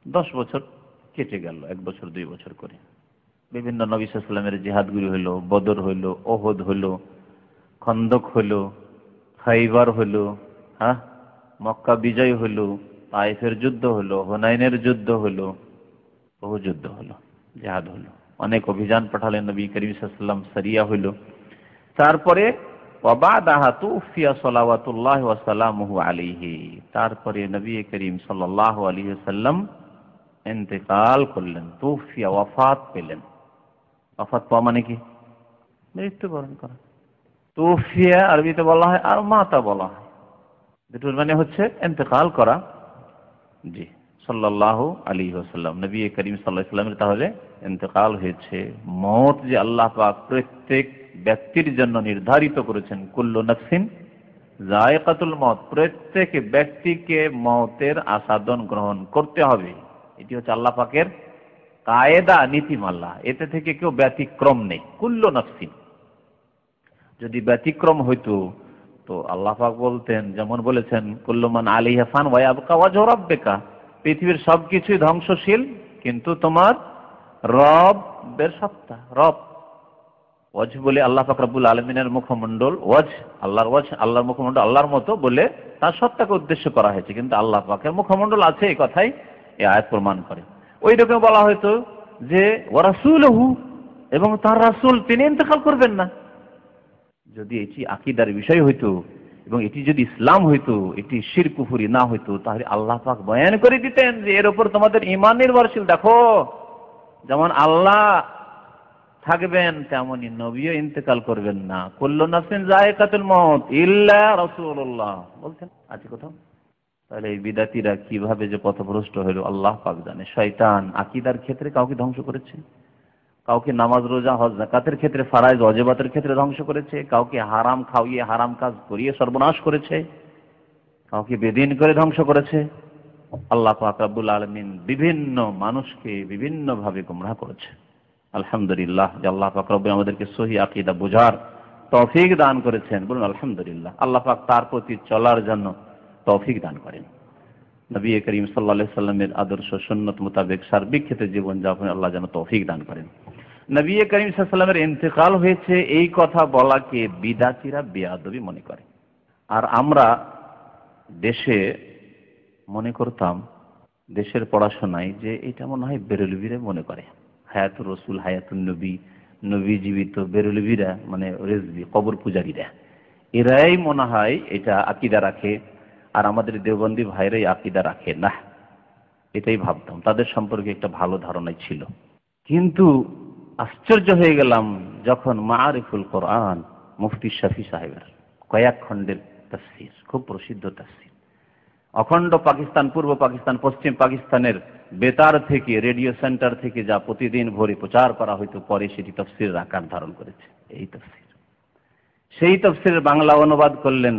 10 বছর কেটে গেল, 1 বছর 2 বছর করে। বিভিন্ন নবী সাল্লাল্লাহু আলাইহি ওয়াসাল্লামের জিহাদগুলি হলো, বদর হলো, ওহদ হলো, খন্দক হলো, খাইবার হলো, মক্কা বিজয় হলো, তায়েফের যুদ্ধ হলো, হুনাইনের যুদ্ধ হলো, বহু যুদ্ধ হলো, জিহাদ হলো, অনেক অভিযান পাঠালেন নবী করিম সাল্লাল্লাহু আলাইহি ওয়াসাল্লাম, সারিয়া হলো। তারপরে ওয়াবাদাহা তুফিয়া সালাওয়াতুল্লাহি ওয়া সালামুহু আলাইহি, তারপরে নবী করিম সাল্লাল্লাহু আলাইহি ওয়াসাল্লাম ইন্তেকাল করলেন, তুফিয়া, ওয়াফাত পেলেন। ওয়াফাত পাওয়া মানে কি? মৃত্যুবরণ করা। তুফিয়া আরবিতে বলা হয় আর মাতা বলা হয়, দুটোর মানে হচ্ছে ইন্তেকাল করা। জি, সাল্লাল্লাহু আলাইহি ওয়াসাল্লাম, নবী করিম সাল্লাল্লাহু আলাইহি ওয়াসাল্লামের তাহলে ইন্তেকাল হয়েছে। মওত যে আল্লাহ পাক প্রত্যেক ব্যক্তির জন্য নির্ধারিত করেছেন, কুল্লু নাফসিন যায়কাতুল মওত, প্রত্যেক ব্যক্তিকে মওতের আস্বাদন গ্রহণ করতে হবে। এটি হচ্ছে আল্লাহ পাকের কায়দা, নীতিমালা, এতে থেকে কেউ ব্যতিক্রম নেই। কুল্লু নাফসিন, যদি ব্যতিক্রম হইতো তো আল্লাহ পাক বলতেন, যেমন বলেছেন কুল্লু মান আলাইহা ফান ওয়া ইয়াবকা ওয়াজহু রাব্বিকা, পৃথিবীর সবকিছুই ধ্বংসশীল কিন্তু তোমার রবের সত্তা, রব ওয়াজহ বলে আল্লাহ পাক রব্বুল আলামিনের মুখমণ্ডল, আল্লাহর মুখমণ্ডল আল্লাহর মতো বলে তার সত্তাকে উদ্দেশ্য করা হয়েছে, কিন্তু আল্লাহ পাকের মুখমণ্ডল আছে এই কথাই এই আয়াত প্রমাণ করে। ওই রকম বলা হয়তো যে ওয়া রাসূলুহু, এবং তার রাসূল তিনি ইন্তেকাল করবেন না। যদি এটি আকীদার বিষয় হইতো এবং এটি যদি ইসলাম হইতো, এটি শিরক কুফরি না হইতো, তাহলে আল্লাহ পাক বয়ান করে দিতেন যে এর উপর তোমাদের ঈমান নির্ভরশীল। দেখো, যেমন আল্লাহ থাকবেন তেমনি নবীও ইন্তেকাল করবেন না। কুল্লু নাফসিন যায়কাতুল মউত ইল্লা রাসূলুল্লাহ বলছেন আছে কোথাও। তাহলে এই বিদাতীরা কিভাবে যে পথভ্রষ্ট হইল আল্লাহ পাক জানে। শয়তান আকীদার ক্ষেত্রে কাউকে ধ্বংস করেছে, কাউকে নামাজ রোজা হজ যাকাতের ক্ষেত্রে, ফারায়েজ ওয়াজিবাতের ক্ষেত্রে ধ্বংস করেছে, কাউকে হারাম খাওয়িয়ে হারাম কাজ করিয়ে সর্বনাশ করেছে, কাউকে বেদিন করে ধ্বংস করেছে। আল্লাহ পাক রব্বুল আলামিন বিভিন্ন মানুষকে বিভিন্ন ভাবে গোমরাহ করেছে। আলহামদুলিল্লাহ যে আল্লাহ পাক রব্বুল আমাদেরকে সহিহ আকীদা বোঝার তৌফিক দান করেছেন। বলুন আলহামদুলিল্লাহ। আল্লাহ পাক তার প্রতি চলার জন্য তৌফিক দান করেন। নবী করিম সাল্লাল্লাহু আলাইহি সাল্লামের আদর্শ সুন্নাত মোতাবেক সার্বিক ক্ষেত্রে জীবন যাপনে আল্লাহ যেন তৌফিক দান করেন। নবী করিম সাল্লাল্লাহু আলাইহি সাল্লামের ইন্তেকাল হয়েছে এই কথা বলাকে বিদআতীরা বেয়াদবি মনে করে। আর আমরা দেশে মনে করতাম, দেশের পড়াশোনায়, যে এটা মনে হয় বেরেলভিরা মনে করে হায়াতুর রসুল হায়াতুন নবী, নবী জীবিত, বেরেলভিরা মানে রেজভি কবর পূজারীরা, এরাই মনে হয় এটা আকীদা রাখে, আর আমাদের দেওবন্দি ভাইরাই আকীদা রাখে না। এটাই ভাবতাম, তাদের সম্পর্কে একটা ভালো ধারণাই ছিল। কিন্তু আশ্চর্য হয়ে গেলাম যখন মাআরিফুল কোরআন মুফতি শফি সাহেবের কয়েক খণ্ডের তাফসীর, খুব প্রসিদ্ধ তাফসীর, অখণ্ড পাকিস্তান, পূর্ব পাকিস্তান, পশ্চিম পাকিস্তানের বেতার থেকে, রেডিও সেন্টার থেকে যা প্রতিদিন ভোরে প্রচার করা হইতো, পরে সেটি তাফসীরের আকার ধারণ করেছে। এই তাফসীর, সেই তাফসীরের বাংলা অনুবাদ করলেন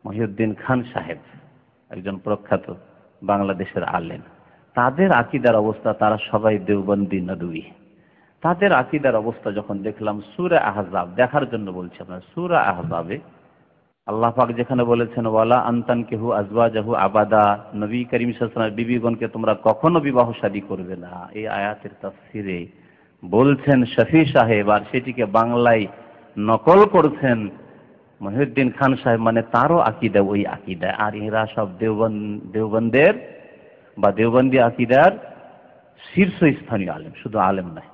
মহিউদ্দিন খান সাহেব, একজন প্রখ্যাত বাংলাদেশের আলেম। তাদের আকীদার অবস্থা, তারা সবাই দেওবন্দি নদভী। তাদের আকীদার অবস্থা যখন দেখলাম, সূরা আহজাব দেখার জন্য বলছি আপনার, সূরা আহজাবে আল্লাহ পাক যেখানে বলেছেন ওয়ালা আনতানকিহু আজওয়াজাহু আবাদা, নবী করিম সাল্লাল্লাহু আলাইহি ওয়াসাল্লামের বিবিগণকে তোমরা কখনো বিবাহ শাদী করবে না, এই আয়াতের তাফসীরে বলছেন শফি সাহেব, আর সেটিকে বাংলায় নকল করছেন মহিউদ্দিন খান সাহেব, মানে তারও আকীদা ওই আকীদা। আর এরা সব দেওবন্দের বা দেওবন্দি আকীদার শীর্ষস্থানীয় আলেম, শুধু আলেম নয়,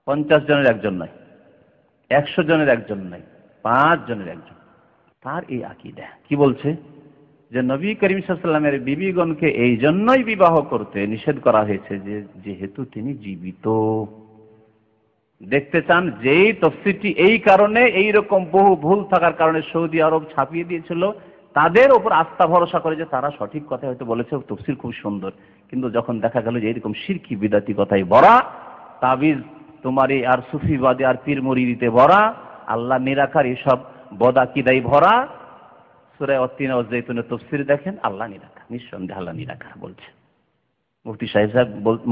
50 জনের একজন নয়, 100 জনের একজন নয়, 5 জনের একজন। তার এই আকীদা কি বলছে যে নবী করিম সাল্লাল্লাহু আলাইহি ওয়াসাল্লামের বিবিগণকে এই জন্যই বিবাহ করতে নিষেধ করা হয়েছে যে যেহেতু তিনি জীবিত। দেখতে চান যেই তাফসীরটি এই কারণে, এই রকম বহু ভুল থাকার কারণে সৌদি আরব ছাপিয়ে দিয়েছিল, তাদের উপর আস্থা ভরসা করে যে তারা সঠিক কথা হয়তো বলেছে, তাফসীর খুব সুন্দর, কিন্তু যখন দেখা গেল যে এরকম শিরকি বিদআতি কথাই ভরা, তাবিজ তোমারই আর সুফিবাদী আর পীর মুরিদিতে ভরা, আল্লাহ নিরাকার এসব বদাকিদাই ভরা। সূরা আত-তিন ও যাইতুনের তাফসীর দেখেন, আল্লাহ নিরাকার, নিঃসন্দেহে আল্লাহ নিরাকার বলছে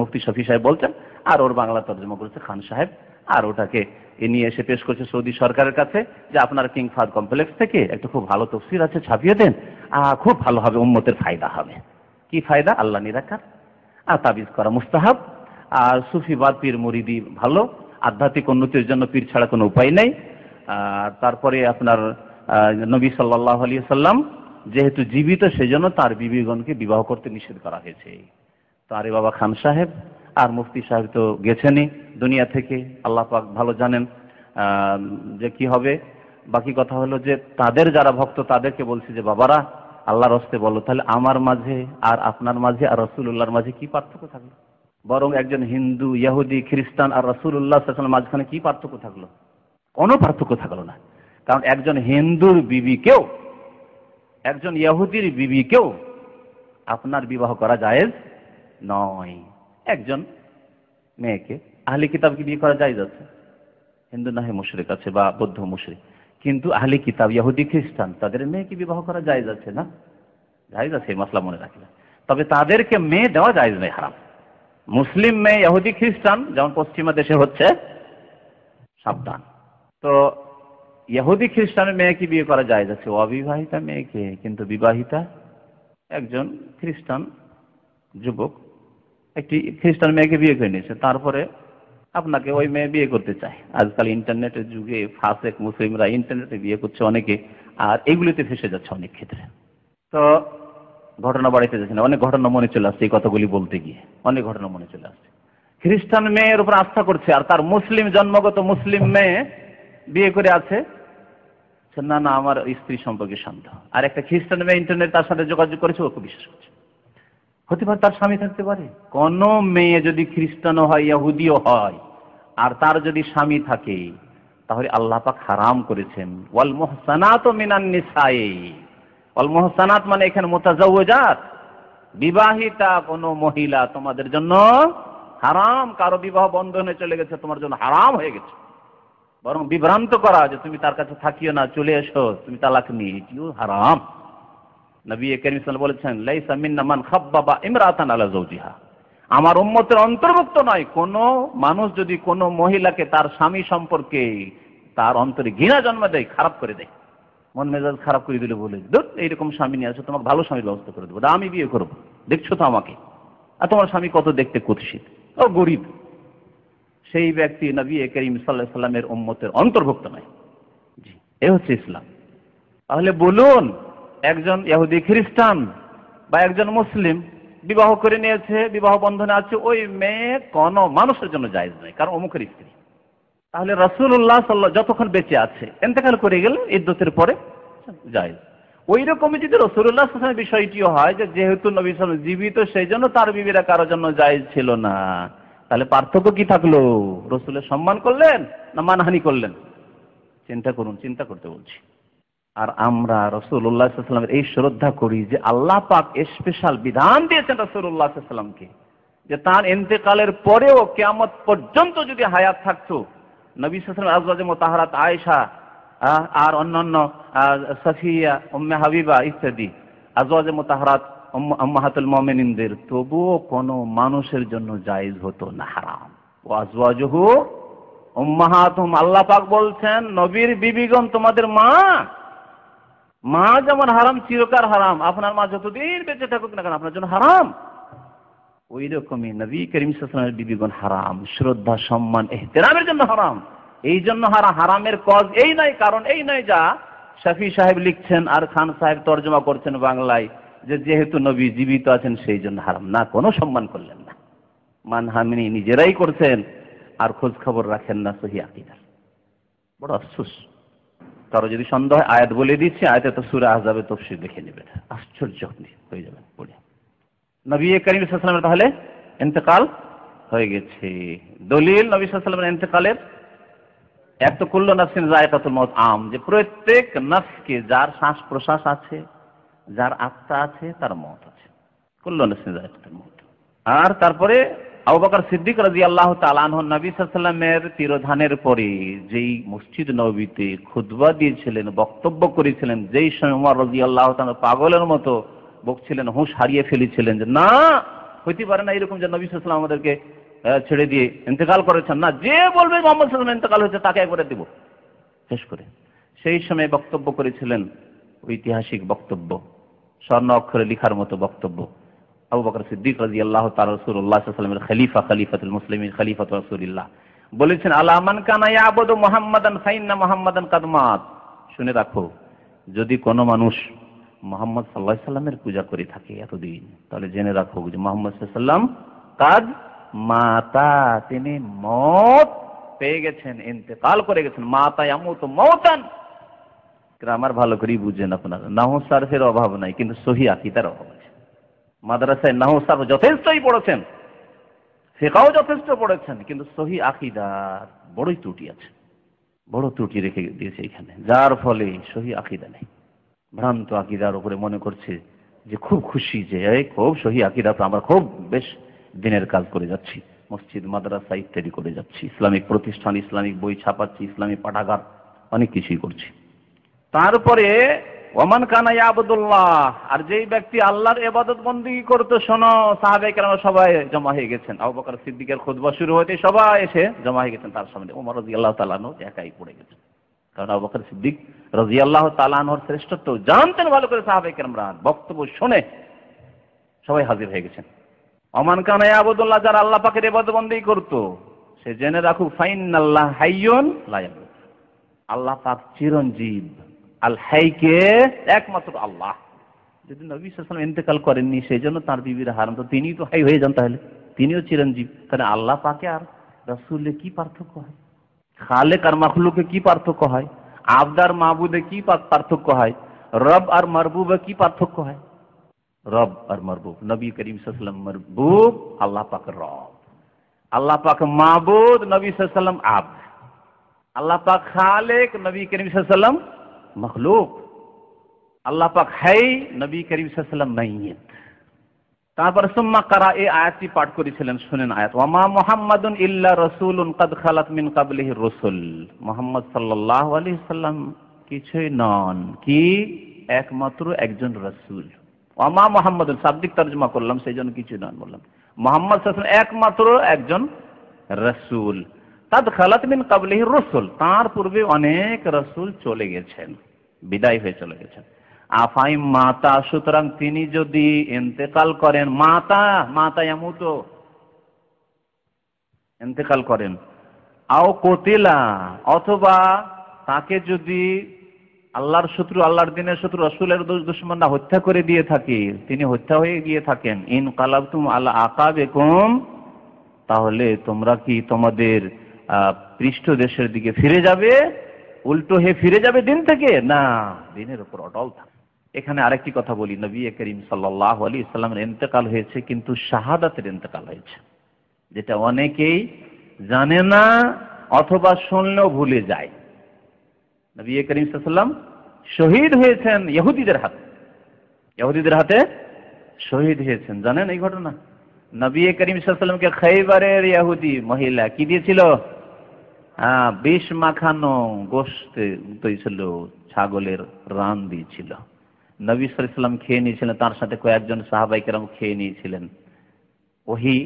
মুফতি শফি সাহেব বলছেন, আর ওর বাংলা তর্জমা করেছে খান সাহেব, আর ওটাকে এ নিয়ে এসে পেশ করছে সৌদি সরকারের কাছে যে আপনার কিং ফাহাদ কমপ্লেক্স থেকে একটা খুব ভালো তাফসীর আছে, ছাপিয়ে দেন, খুব ভালো হবে, উম্মতের ফায়দা হবে। কি ফায়দা? আল্লাহ নিরাকার, আর তাবিজ করা মুস্তাহাব, আর সুফিবাদ পীর মুরিদি ভালো, আধ্যাত্মিক উন্নতির জন্য পীর ছাড়া কোনো উপায় নেই। তারপরে আপনার নবী সাল্লাল্লাহু আলাইহি ওয়াসাল্লাম যেহেতু জীবিত, সেজন্য তার বিবিগণকে বিবাহ করতে নিষেধ করা হয়েছে। তারে বাবা খান সাহেব আর মুফতি সাহেব তো গেছেনই দুনিয়া থেকে, আল্লাহ পাক ভালো জানেন যে কি হবে। বাকি কথা হলো যে তাদের যারা ভক্ত, তাদেরকে বলছি যে বাবারা, আল্লাহর হস্তে বলো, তাহলে আমার মাঝে আর আপনার মাঝে আর রাসূলুল্লাহর মাঝে কি পার্থক্য থাকলো? বরং একজন হিন্দু, ইহুদি, খ্রিস্টান আর রাসূলুল্লাহ সাল্লাল্লাহু আলাইহি ওয়াসাল্লামের মাঝখানে কি পার্থক্য থাকলো? কোনো পার্থক্য থাকলো না। কারণ একজন হিন্দুর বিবিকেও, একজন ইহুদির বিবিকেও আপনার বিবাহ করা জায়েজ নয়। একজন মেয়েকে আহলে কিতাবকে বিয়ে করা জায়েজ আছে, হিন্দু না হয় মুশরিক আছে বা বৌদ্ধ মুশরিক, কিন্তু আহলে কিতাব ইহুদি খ্রিস্টান তাদের মেয়েকে বিবাহ করা জায়েজ আছে না? জায়েজ আছে, এই মাসলা মনে রাখবেন। তবে তাদেরকে মেয়ে দেওয়া জায়েজ নয়, হারাম। মুসলিম মেয়ে ইহুদি খ্রিস্টান যেমন পশ্চিমা দেশে হচ্ছে, সাবধান। তো ইহুদি খ্রিস্টানের মেয়েকে বিয়ে করা জায়েজ আছে, অবিবাহিতা মেয়েকে। কিন্তু বিবাহিতা একজন খ্রিস্টান যুবক একটি খ্রিস্টান মেয়েকে বিয়ে করে নিয়েছে, তারপরে আপনাকে ওই মেয়ে বিয়ে করতে চায়। আজকাল ইন্টারনেটের যুগে ফাসেক মুসলিমরা ইন্টারনেটে বিয়ে করছে অনেকে, আর এগুলিতে ফেসে যাচ্ছে অনেক ক্ষেত্রে। তো ঘটনা বাড়িতে যাচ্ছে না, অনেক ঘটনা মনে চলে আসছে এই কথাগুলি বলতে গিয়ে, অনেক ঘটনা মনে চলে আসছে। খ্রিস্টান মেয়ের উপর আস্থা করছে আর তার মুসলিম জন্মগত মুসলিম মেয়ে বিয়ে করে আছে, না না আমার স্ত্রী সম্পর্কে সন্দেহ। আর একটা খ্রিস্টান মেয়ে ইন্টারনেট তার সাথে যোগাযোগ করেছে, ওকে বিশ্বাস করছে। হতে পারে তার স্বামী থাকতে পারে। কোন মেয়ে যদি খ্রিস্টানও হয়, ইহুদিও হয়, আর তার যদি স্বামী থাকে, তাহলে আল্লাহ পাক হারাম করেছেন ওয়াল মুহসানাতু মিনান নিসাই। ওয়াল মুহসানাত মানে এখানে মুতাজাওয়াজাত, বিবাহিতা কোন মহিলা তোমাদের জন্য হারাম। কারো বিবাহ বন্ধনে চলে গেছে, তোমার জন্য হারাম হয়ে গেছে। বরং বিভ্রান্ত করা যে তুমি তার কাছে থাকিও না, চলে এসো, তুমি তালাক নিয়ে, এটিও হারাম। নবী করিম সাল্লাল্লাহু আলাইহি ওয়াসাল্লাম বলেছেন, লাইসা মিন্না মান খাব্বাবা ইমরাতান আলা যাওজিহা। আমার উম্মতের অন্তর্ভুক্ত নয় কোন মানুষ যদি কোন মহিলাকে তার স্বামী সম্পর্কে তার অন্তরে ঘৃণা জন্ম দেয়, খারাপ করে দেয়, মন মেজাজ খারাপ করে দিলে বলে ধুর এইরকম স্বামী নিয়ে আসো, তোমাকে ভালো স্বামীর ব্যবস্থা করে দেবো, আমি বিয়ে করবো, দেখছো তো আমাকে, আর তোমার স্বামী কত দেখতে কুৎসিত ও গরিব, সেই ব্যক্তি নবী করিম সাল্লাল্লাহু আলাইহি ওয়াসাল্লামের উম্মতের অন্তর্ভুক্ত নয়। জি, এ হচ্ছে ইসলাম। তাহলে বলুন, একজন ইহুদি খ্রিস্টান বা একজন মুসলিম বিবাহ করে নিয়েছে, বিবাহ বন্ধনে আছে, ওই মেয়ে কোন মানুষের জন্য জায়েজ নয়, কারণ অমুকের স্ত্রী। তাহলে রাসূলুল্লাহ সাল্লাল্লাহু যতক্ষণ বেঁচে আছে, ইন্তেকাল করে গেলেন ইদ্দতের পরে, জায়েজ। ওই রকমই যদি রাসূলুল্লাহ সাল্লাল্লাহু আলাইহি বিষয়টিও হয় যে যেহেতু নবী সাল্লাল্লাহু আলাইহি জীবিত, সেই জন্য তার বিবিরা কারোর জন্য জায়েজ ছিল না, তাহলে পার্থক্য কি থাকলো? রাসূলের সম্মান করলেন না মানহানি করলেন? চিন্তা করুন, চিন্তা করতে বলছি। আর আমরা রাসূলুল্লাহ সাল্লাল্লাহু আলাইহি ওয়াসাল্লামের এই শ্রদ্ধা করি যে আল্লাহ পাক স্পেশাল বিধান দিয়েছেন রাসূলুল্লাহ সাল্লাল্লাহু আলাইহি ওয়াসাল্লামকে, যে তার ইন্তেকালের পরেও কিয়ামত পর্যন্ত যদি হায়াত থাকতো, নবী সাল্লাল্লাহু আলাইহি ওয়াসাল্লাম আজওয়াজে মুতাহহারাত আয়েশা আর অন্যান্য সাফিয়া, উম্মে হাবিবা ইত্যাদি আজওয়াজে মুতাহহারাত উম্মাহাতুল মুমিনিনদের তবুও কোনো মানুষের জন্য জায়েজ হতো না, হারাম। ওয়া আজওয়াজুহু উম্মাহাতুহুম, আল্লাহ পাক বলছেন নবীর বিবিগণ তোমাদের মা। মা যেমন হারাম, চিরকাল হারাম, আপনার মা যতদিন বেঁচে থাকুক না কেন আপনার জন্য হারাম, ওই রকমই নবী করিম সাল্লাল্লাহু আলাইহি ওয়াসাল্লামের বিবিগণ হারাম, শ্রদ্ধা সম্মান ইহতিরামের জন্য হারাম। এই জন্য হারামের কজ এই নয়, কারণ এই নয় যা শাফি সাহেব লিখছেন আর খান সাহেব তর্জমা করছেন বাংলায়, যে যেহেতু নবী জীবিত আছেন সেই জন্য হারাম, না, কোনো সম্মান করলেন না, মানহানি নিজেরাই করছেন আর খোঁজ খবর রাখেন না সহিহ আকীদার। বড় আফসোস। কারো যদি সন্দেহ হয়, আয়াত বলে দিচ্ছি, আয়াতে তো সূরা আহজাবের তাফসীর দেখে নেবেন, আশ্চর্য হয়ে যাবেন পড়ে। নবী করিম সাল্লাল্লাহু আলাইহি ওয়াসাল্লামের তাহলে ইন্তেকাল হয়ে গেছে। দলিল নবী সাল্লাল্লাহু আলাইহি ওয়াসাল্লামের ইন্তেকালের, এক তো কুল্লু নাফসিন যায়কাতুল মউত আম, যে প্রত্যেক নফসকে, যার শ্বাস প্রশ্বাস আছে, যার আত্মা আছে, তার মওত আছে, কুল্লু নাফসিন যায়কাতুল মউত। আর তারপরে আবু বকর সিদ্দিক রাদিয়াল্লাহু তাআলা আনহু নবী সাল্লাল্লাহু আলাইহি ওয়াসাল্লামের তিরোধানের পরে যেই মসজিদ নববীতে খুতবা দিয়েছিলেন, বক্তব্য করেছিলেন, যেই সময় ওমর রাদিয়াল্লাহু তাআলা পাগলের মতো বকছিলেন, হুঁশ হারিয়ে ফেলেছিলেন যে না, হইতে পারে না এরকম যে নবী সাল্লাল্লাহু আলাইহি ওয়াসাল্লাম আমাদেরকে ছেড়ে দিয়ে ইন্তেকাল করেছেন, না, যে বলবে মুহাম্মদ সাল্লাল্লাহু আলাইহি ওয়াসাল্লাম ইন্তেকাল হয়েছে তাকে একবারে দেব শেষ করে। সেই সময় বক্তব্য করেছিলেন, ঐতিহাসিক বক্তব্য, স্বর্ণ অক্ষরে লিখার মতো বক্তব্য, আবু বকর সিদ্দিক রাদিয়াল্লাহু তাআলা রাসূলুল্লাহ সাল্লাল্লাহু আলাইহি ওয়াসাল্লামের খলিফা, খলিফাতুল মুসলিমিন, খলিফাতু রাসূলিল্লাহ, বলেছেন আলা মান কানা ইয়াবুদু মুহাম্মাদান ফাইন্না মুহাম্মাদান কাদ মাত। শুনে রাখো, যদি কোনো মানুষ মুহাম্মদ সাল্লাল্লাহু আলাইহি ওয়াসাল্লামের পূজা করে থাকে এতদিন, তাহলে জেনে রাখো যে মুহাম্মদ সাল্লাল্লাহু আলাইহি ওয়াসাল্লাম কাদ মাতা, তিনি মওত পেয়ে গেছেন, ইন্তেকাল করে গেছেন। মাতা ইয়ামুতু মাউতান, গ্রামার ভালো করে বুঝেন আপনারা, নাহু সারফের অভাব নাই, কিন্তু সহিহ আকীদার অভাব আছে। মাদ্রাসায় নাহু সারফ যথেষ্টই পড়েছেন, ফিকহও যথেষ্ট পড়েছেন, কিন্তু সহিহ আকীদার বড়ই ত্রুটি আছে, বড় ত্রুটি রেখে দিয়েছে এখানে, যার ফলে সহিহ আকীদা নেই। ভ্রান্ত আকীদার উপরে মনে করছে যে খুব খুশি, যে খুব সহিহ আকীদা, তো আমরা খুব বেশ দিনের কাজ করে যাচ্ছি, মসজিদ মাদ্রাসা ইত্যাদি করে যাচ্ছি, ইসলামিক প্রতিষ্ঠান, ইসলামিক বই ছাপাচ্ছি, ইসলামিক পাঠাগার, অনেক কিছুই করছি। তারপরে ওমান কানা ইয়াবুদুল্লাহ, আর যেই ব্যক্তি আল্লাহর ইবাদত বন্দেগী করতো, শোনো, সাহাবায়ে কেরাম সবাই জমা হয়ে গেছেন, আবু বকর সিদ্দিকের খুতবা শুরু হতে সবাই এসে জমা হয়ে গেছেন তার সামনে। ওমর রাদিয়াল্লাহু তাআলা আনহু একাই পড়ে গেছেন, কারণ আবু বকর সিদ্দিক রাদিয়াল্লাহু তাআলা আনহুর শ্রেষ্ঠত্ব জানতেন ভালো করে সাহাবায়ে কেরামরা, বক্তব্য শুনে সবাই হাজির হয়ে গেছেন। ওমান কানা ইয়াবুদুল্লাহ, যারা আল্লাহ পাকের ইবাদত বন্দেগী করতো, সে জেনে রাখুক ফাইনাল্লাহ হাইয়ুন লা ইয়ামুত, আল্লাহ পাক চিরঞ্জীব। আল হাইকে একমাত্র আল্লাহ। যদি নবী সাল্লাল্লাহু আলাইহি ওয়াসাল্লাম ইন্তেকাল করেননি সেই জন্য তার বিবির হারাম, তো তিনি তো হাই হয়ে যান, তাহলে তিনিও চিরঞ্জীব। তাহলে আল্লাহ পাকে আর রাসূলে কি পার্থক্য হয়? খালেক আর মাখলুকে কি পার্থক্য হয়? আবদার মাবুদে কি পার্থক্য হয়? রব আর মারবুবে কি পার্থক্য হয়? রব আর মারবুব, নবী করিম সাল্লাল্লাহু আলাইহি ওয়াসাল্লাম মারবুব, আল্লাহ পাক রব। আল্লাহ পাক মাবুদ, নবী সাল্লাল্লাহু আলাইহি ওয়াসাল্লাম আবদ। আল্লাহ পাক খালেক, নবী করিম সাল্লাল্লাহু আলাইহি ওয়াসাল্লাম মখলুক। আল্লাহ পাক হাই, নবী করিম সাল্লাল্লাহু আলাইহি ওয়াসাল্লাম মাইয়িত। তারপরে সুম্মা কারা, এই আয়াতটি পাঠ করেছিলেন, শুনেন আয়াত। ওয়ামা মুহাম্মাদুন ইল্লা রাসূলুন কাদ খালাত মিন ক্বাবলিহির রাসূল। মুহাম্মদ সাল্লাল্লাহু আলাইহি ওয়াসাল্লাম কিছুই নন, কি একমাত্র একজন রাসূল। ওয়ামা মুহাম্মাদুন শাব্দিক তরজমা করলাম, সেই জন্য কিছু নন বললাম। মুহাম্মদ সাল্লাল্লাহু আলাইহি ওয়াসাল্লাম একমাত্র একজন রাসূল। কাদ খালাত মিন ক্বাবলিহির রাসূল, তার পূর্বে অনেক রাসূল চলে গেছেন, বিদায় হয়ে চলে গেছেন। আফাইম মাতা, সুতরাং তিনি যদি ইন্তেকাল করেন, মাতা ইয়ামুতু, ইন্তেকাল করেন, আও কোতিলা, অথবা তাকে যদি আল্লাহর শত্রু, আল্লাহর দিনের শত্রু, রাসূলের দুশমনরা হত্যা করে দিয়ে থাকে, তিনি হত্যা হয়ে গিয়ে থাকেন, ইন কালাবতুম আলা আকাবিকুম, তাহলে তোমরা কি তোমাদের পৃষ্ঠদেশের দিকে ফিরে যাবে, উল্টো হয়ে ফিরে যাবে দিন থেকে? না, দিনের উপর অটল থাকবে। এখানে আরেকটি কথা বলি, নবী করিম সাল্লাল্লাহু আলাইহি ওয়াসাল্লামের ইন্তেকাল হয়েছে, কিন্তু শাহাদাতের ইন্তেকাল হয়েছে, যেটা অনেকেই জানে না অথবা শুনলেও ভুলে যায়। নবী করিম সাল্লাল্লাহু আলাইহি ওয়াসাল্লাম শহীদ হয়েছেন ইহুদিদের হাতে শহীদ হয়েছেন। জানেন এই ঘটনা? নবী করিম সাল্লাল্লাহু আলাইহি ওয়াসাল্লামকে খাইবারের ইহুদি মহিলা কি দিয়েছিল? বিষ মাখানো গোশত দিয়েছিল, ছাগলের রান দিয়েছিল। নবী সাল্লাল্লাহু আলাইহি ওয়াসাল্লাম খেয়ে নিয়েছিলেন, তার সাথে কয়েকজন সাহাবায়ে কেরাম খেয়ে নিয়েছিলেন। ওহী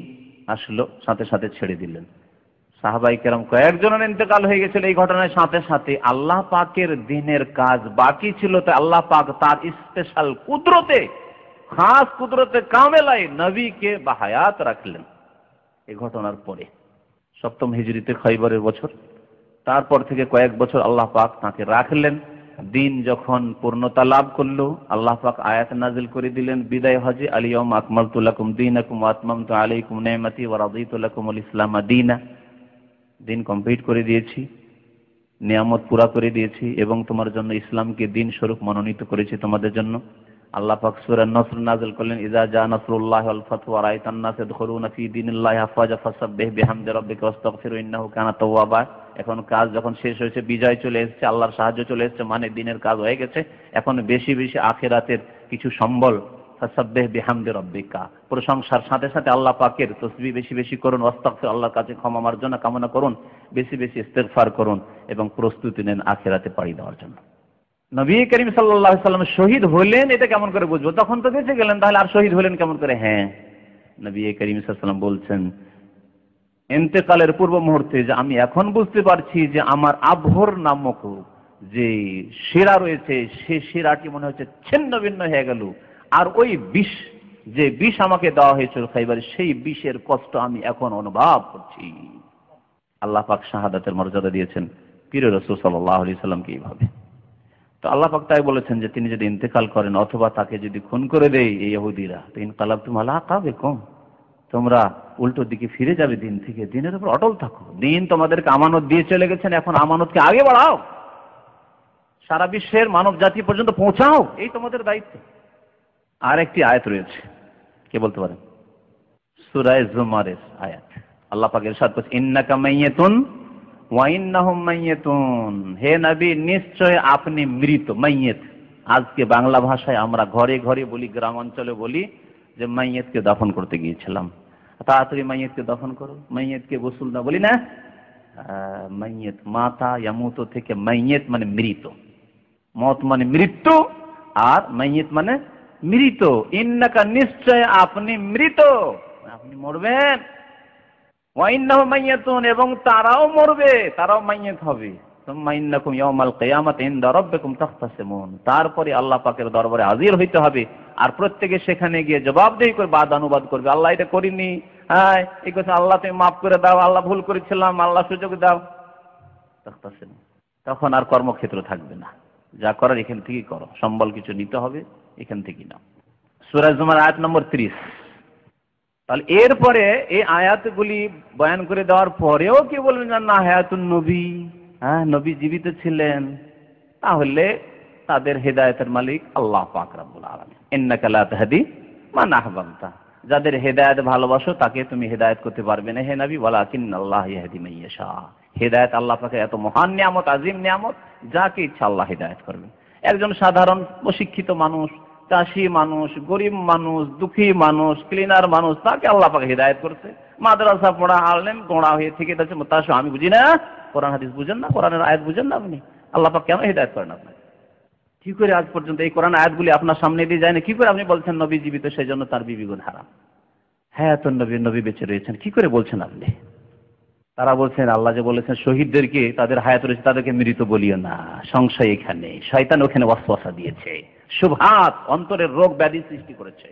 আসলো, সাথে সাথে ছেড়ে দিলেন। সাহাবায়ে কেরাম কয়েকজনের ইন্তেকাল হয়ে গেছিল এই ঘটনার সাথে সাথে। আল্লাহ পাকের দিনের কাজ বাকি ছিল, তাই আল্লাহ পাক তার স্পেশাল কুদরতে, খাস কুদরতে কামেলায় নবীকে বাহায়াত রাখলেন এই ঘটনার পরে। 7ম হিজরিতে খয়বরের বছর, তারপর থেকে কয়েক বছর আল্লাহ পাক তাকে রাখলেন। দিন যখন পূর্ণতা লাভ করলো, আল্লাহ পাক আয়াত নাজিল করে দিলেন বিদায় হজে, আল ইয়াউমা আকমালতু লাকুম দীনাকুম ওয়া আতমামতু আলাইকুম নি'মাতি ওয়া রাদিতু লাকুমুল ইসলাম দীনা। দিন কমপ্লিট করে দিয়েছি, নিয়ামত পুরা করে দিয়েছি, এবং তোমার জন্য ইসলামকে দিন স্বরূপ মনোনীত করেছি তোমাদের জন্য। আল্লাহ পাক সূরা নসর নাযিল করলেন, ইযা জা নাসরুল্লাহি ওয়াল ফাতহু ওয়া রাআইতান নাস ইয়াদখুলুনা ফি দীনিল্লাহি আফওয়াজা ফাসাব্বিহ বিহামদি রাব্বিকা ওয়াস্তাগফিরু ইন্নাহু কানা তাওয়াবা। এখন কাজ যখন শেষ হয়েছে, বিজয় চলে এসেছে, আল্লাহর সাহায্য চলে এসেছে, মানে দিনের কাজ হয়ে গেছে, এখন বেশি বেশি আখিরাতের কিছু সম্বল, ফাসাব্বিহ বিহামদি রাব্বিকা, প্রশংসার সাথে সাথে আল্লাহ পাকের তাসবিহ বেশি বেশি করুন, ওয়াস্তাগফির, আল্লাহর কাছে ক্ষমা মার্জনা কামনা করুন, বেশি বেশি ইস্তেগফার করুন, এবং প্রস্তুতি নেন আখিরাতে পাড়ি দেওয়ার জন্য। নবী করিম সাল্লাল্লাহু আলাইহি ওয়াসাল্লাম শহীদ হলেন, এটা কেমন করে বুঝবো? তখন তো বেঁচে গেলেন, তাহলে আর শহীদ হলেন কেমন করে? হ্যাঁ, নবী করিম সাল্লাল্লাহু আলাইহি ওয়াসাল্লাম বলছেন ইন্তেকালের পূর্ব মুহূর্তে, যে আমি এখন বুঝতে পারছি যে আমার আবহর নামক যে শিরা রয়েছে, সেই শিরাটি মনে হচ্ছে ছিন্ন ভিন্ন হয়ে গেল, আর ওই বিষ, যে বিষ আমাকে দেওয়া হয়েছিল খাইবারে, সেই বিষের কষ্ট আমি এখন অনুভব করছি। আল্লাহ পাক শাহাদাতের মর্যাদা দিয়েছেন প্রিয় রাসূল সাল্লাল্লাহু আলাইহি ওয়াসাল্লামকে এইভাবে। তো আল্লাহ পাক তাই বলেছেন যে তিনি যদি ইন্তেকাল করেন অথবা তাকে যদি খুন করে দেয় এই ইহুদিরা, তো ইনকালাবতুম আলা আকাবিকুম, তোমরা উল্টো দিকে ফিরে যাবে দিন থেকে, দিনের উপর অটল থাকো। দিন তোমাদেরকে আমানত দিয়ে চলে গেছেন, এখন আমানতকে আগে বাড়াও, সারা বিশ্বের মানব জাতি পর্যন্ত পৌঁছাও, এই তোমাদের দায়িত্ব। আর একটি আয়াত রয়েছে, কে বলতে পারেন? সূরা জুমারের আয়াত। আল্লাহ পাক ইরশাদ করেছেন, ইন্নাকা মাইয়াতুন ওয়া ইন্নাহুম মাইয়াতুন, হে নবী নিশ্চয় আপনি মৃত। মাইয়াত আজকে বাংলা ভাষায় আমরা ঘরে ঘরে বলি, গ্রাম অঞ্চলে বলি যে মাইয়াতকে দাফন করতে গিয়েছিলাম, তাড়াতাড়ি মাইয়াতকে দাফন করো, মাইয়াতকে গোসল দাও, বলি না? মাইয়াত, মাতা ইয়ামুতু থেকে মাইয়াত মানে মৃত, মত মানে মৃত্যু, আর মাইয়াত মানে মৃত। ইন্নাকা নিশ্চয় আপনি মৃত, আপনি মরবেন। ওয়া ইন্নাহুম মাইয়াতুন, এবং তারাও মরবে, তারাও মাইয়াত হবে। সুম্মা ইন্নাকুম ইয়াওমাল কিয়ামাতি ইনদা রাব্বিকুম তাখতাসিমুন, তারপরে আল্লাহ পাকের দরবারে হাজির হইতে হবে, আর প্রত্যেকে সেখানে গিয়ে জবাবদিহি করে বাদ অনুবাদ করবে, আল্লাহ এটা করিনি, হ্যাঁ এই কথা আল্লাহ তুমি মাফ করে দাও, আল্লাহ ভুল করেছিলাম, আল্লাহ সুযোগ দাও। তাখতাসিমুন, তখন আর কর্মক্ষেত্র থাকবে না, যা করার এখান থেকেই করো, সম্বল কিছু নিতে হবে এখান থেকেই নাও। সূরা জুমার আয়াত নম্বর 30। তাহলে এরপরে এই আয়াতগুলি বয়ান করে দেওয়ার পরেও কি বলবেন না হায়াতুন নবী, হ্যাঁ নবী জীবিত ছিলেন, তাহলে তাদের হেদায়েতের মালিক আল্লাহ পাক রব্বুল আলামিন। ইন্নাকা লা তাহদি মান আহবাবতা, যাদের হেদায়েত ভালোবাসো তাকে তুমি হেদায়েত করতে পারবে না হে নবী, ওয়ালাকিন্নাল্লাহ ইয়াহদি মান ইয়াশা। হেদায়েত আল্লাহ পাকের এত মহান নিয়ামত, আজিম নিয়ামত, যাকে ইচ্ছা আল্লাহ হেদায়েত করবেন। একজন সাধারণ অশিক্ষিত মানুষ, চাষি মানুষ, গরিব মানুষ, দুঃখী মানুষ, ক্লিনার মানুষ, তাকে আল্লাহ পাক হেদায়েত করছে। মাদ্রাসা পড়া আলেম গোড়া হয়ে থেকে যাচ্ছে মুতাশা, আমি বুঝি না, কোরআন হাদিস বুঝেন না, কোরআনের আয়াত বুঝেন না আপনি, আল্লাহ পাক কেন হেদায়েত করেন আপনাকে? কি করে আজ পর্যন্ত এই কোরআন আয়াতগুলি আপনার সামনে দিয়ে যায় না? কি করে আপনি বলছেন নবী জীবিত, সেই জন্য তার বিবিগুণ হারাম? হায়াতুন নবী, নবী বেঁচে রয়েছেন, কি করে বলছেন আপনি? তারা বলছেন আল্লাহ যে বলেছেন শহীদদেরকে তাদের হায়াত রয়েছে তাদেরকে মৃত বলিও না, সংশয় এখানে, শয়তান ওখানে ওয়াসওয়াসা দিয়েছে, শুবহাত, অন্তরের রোগ ব্যাধি সৃষ্টি করেছে।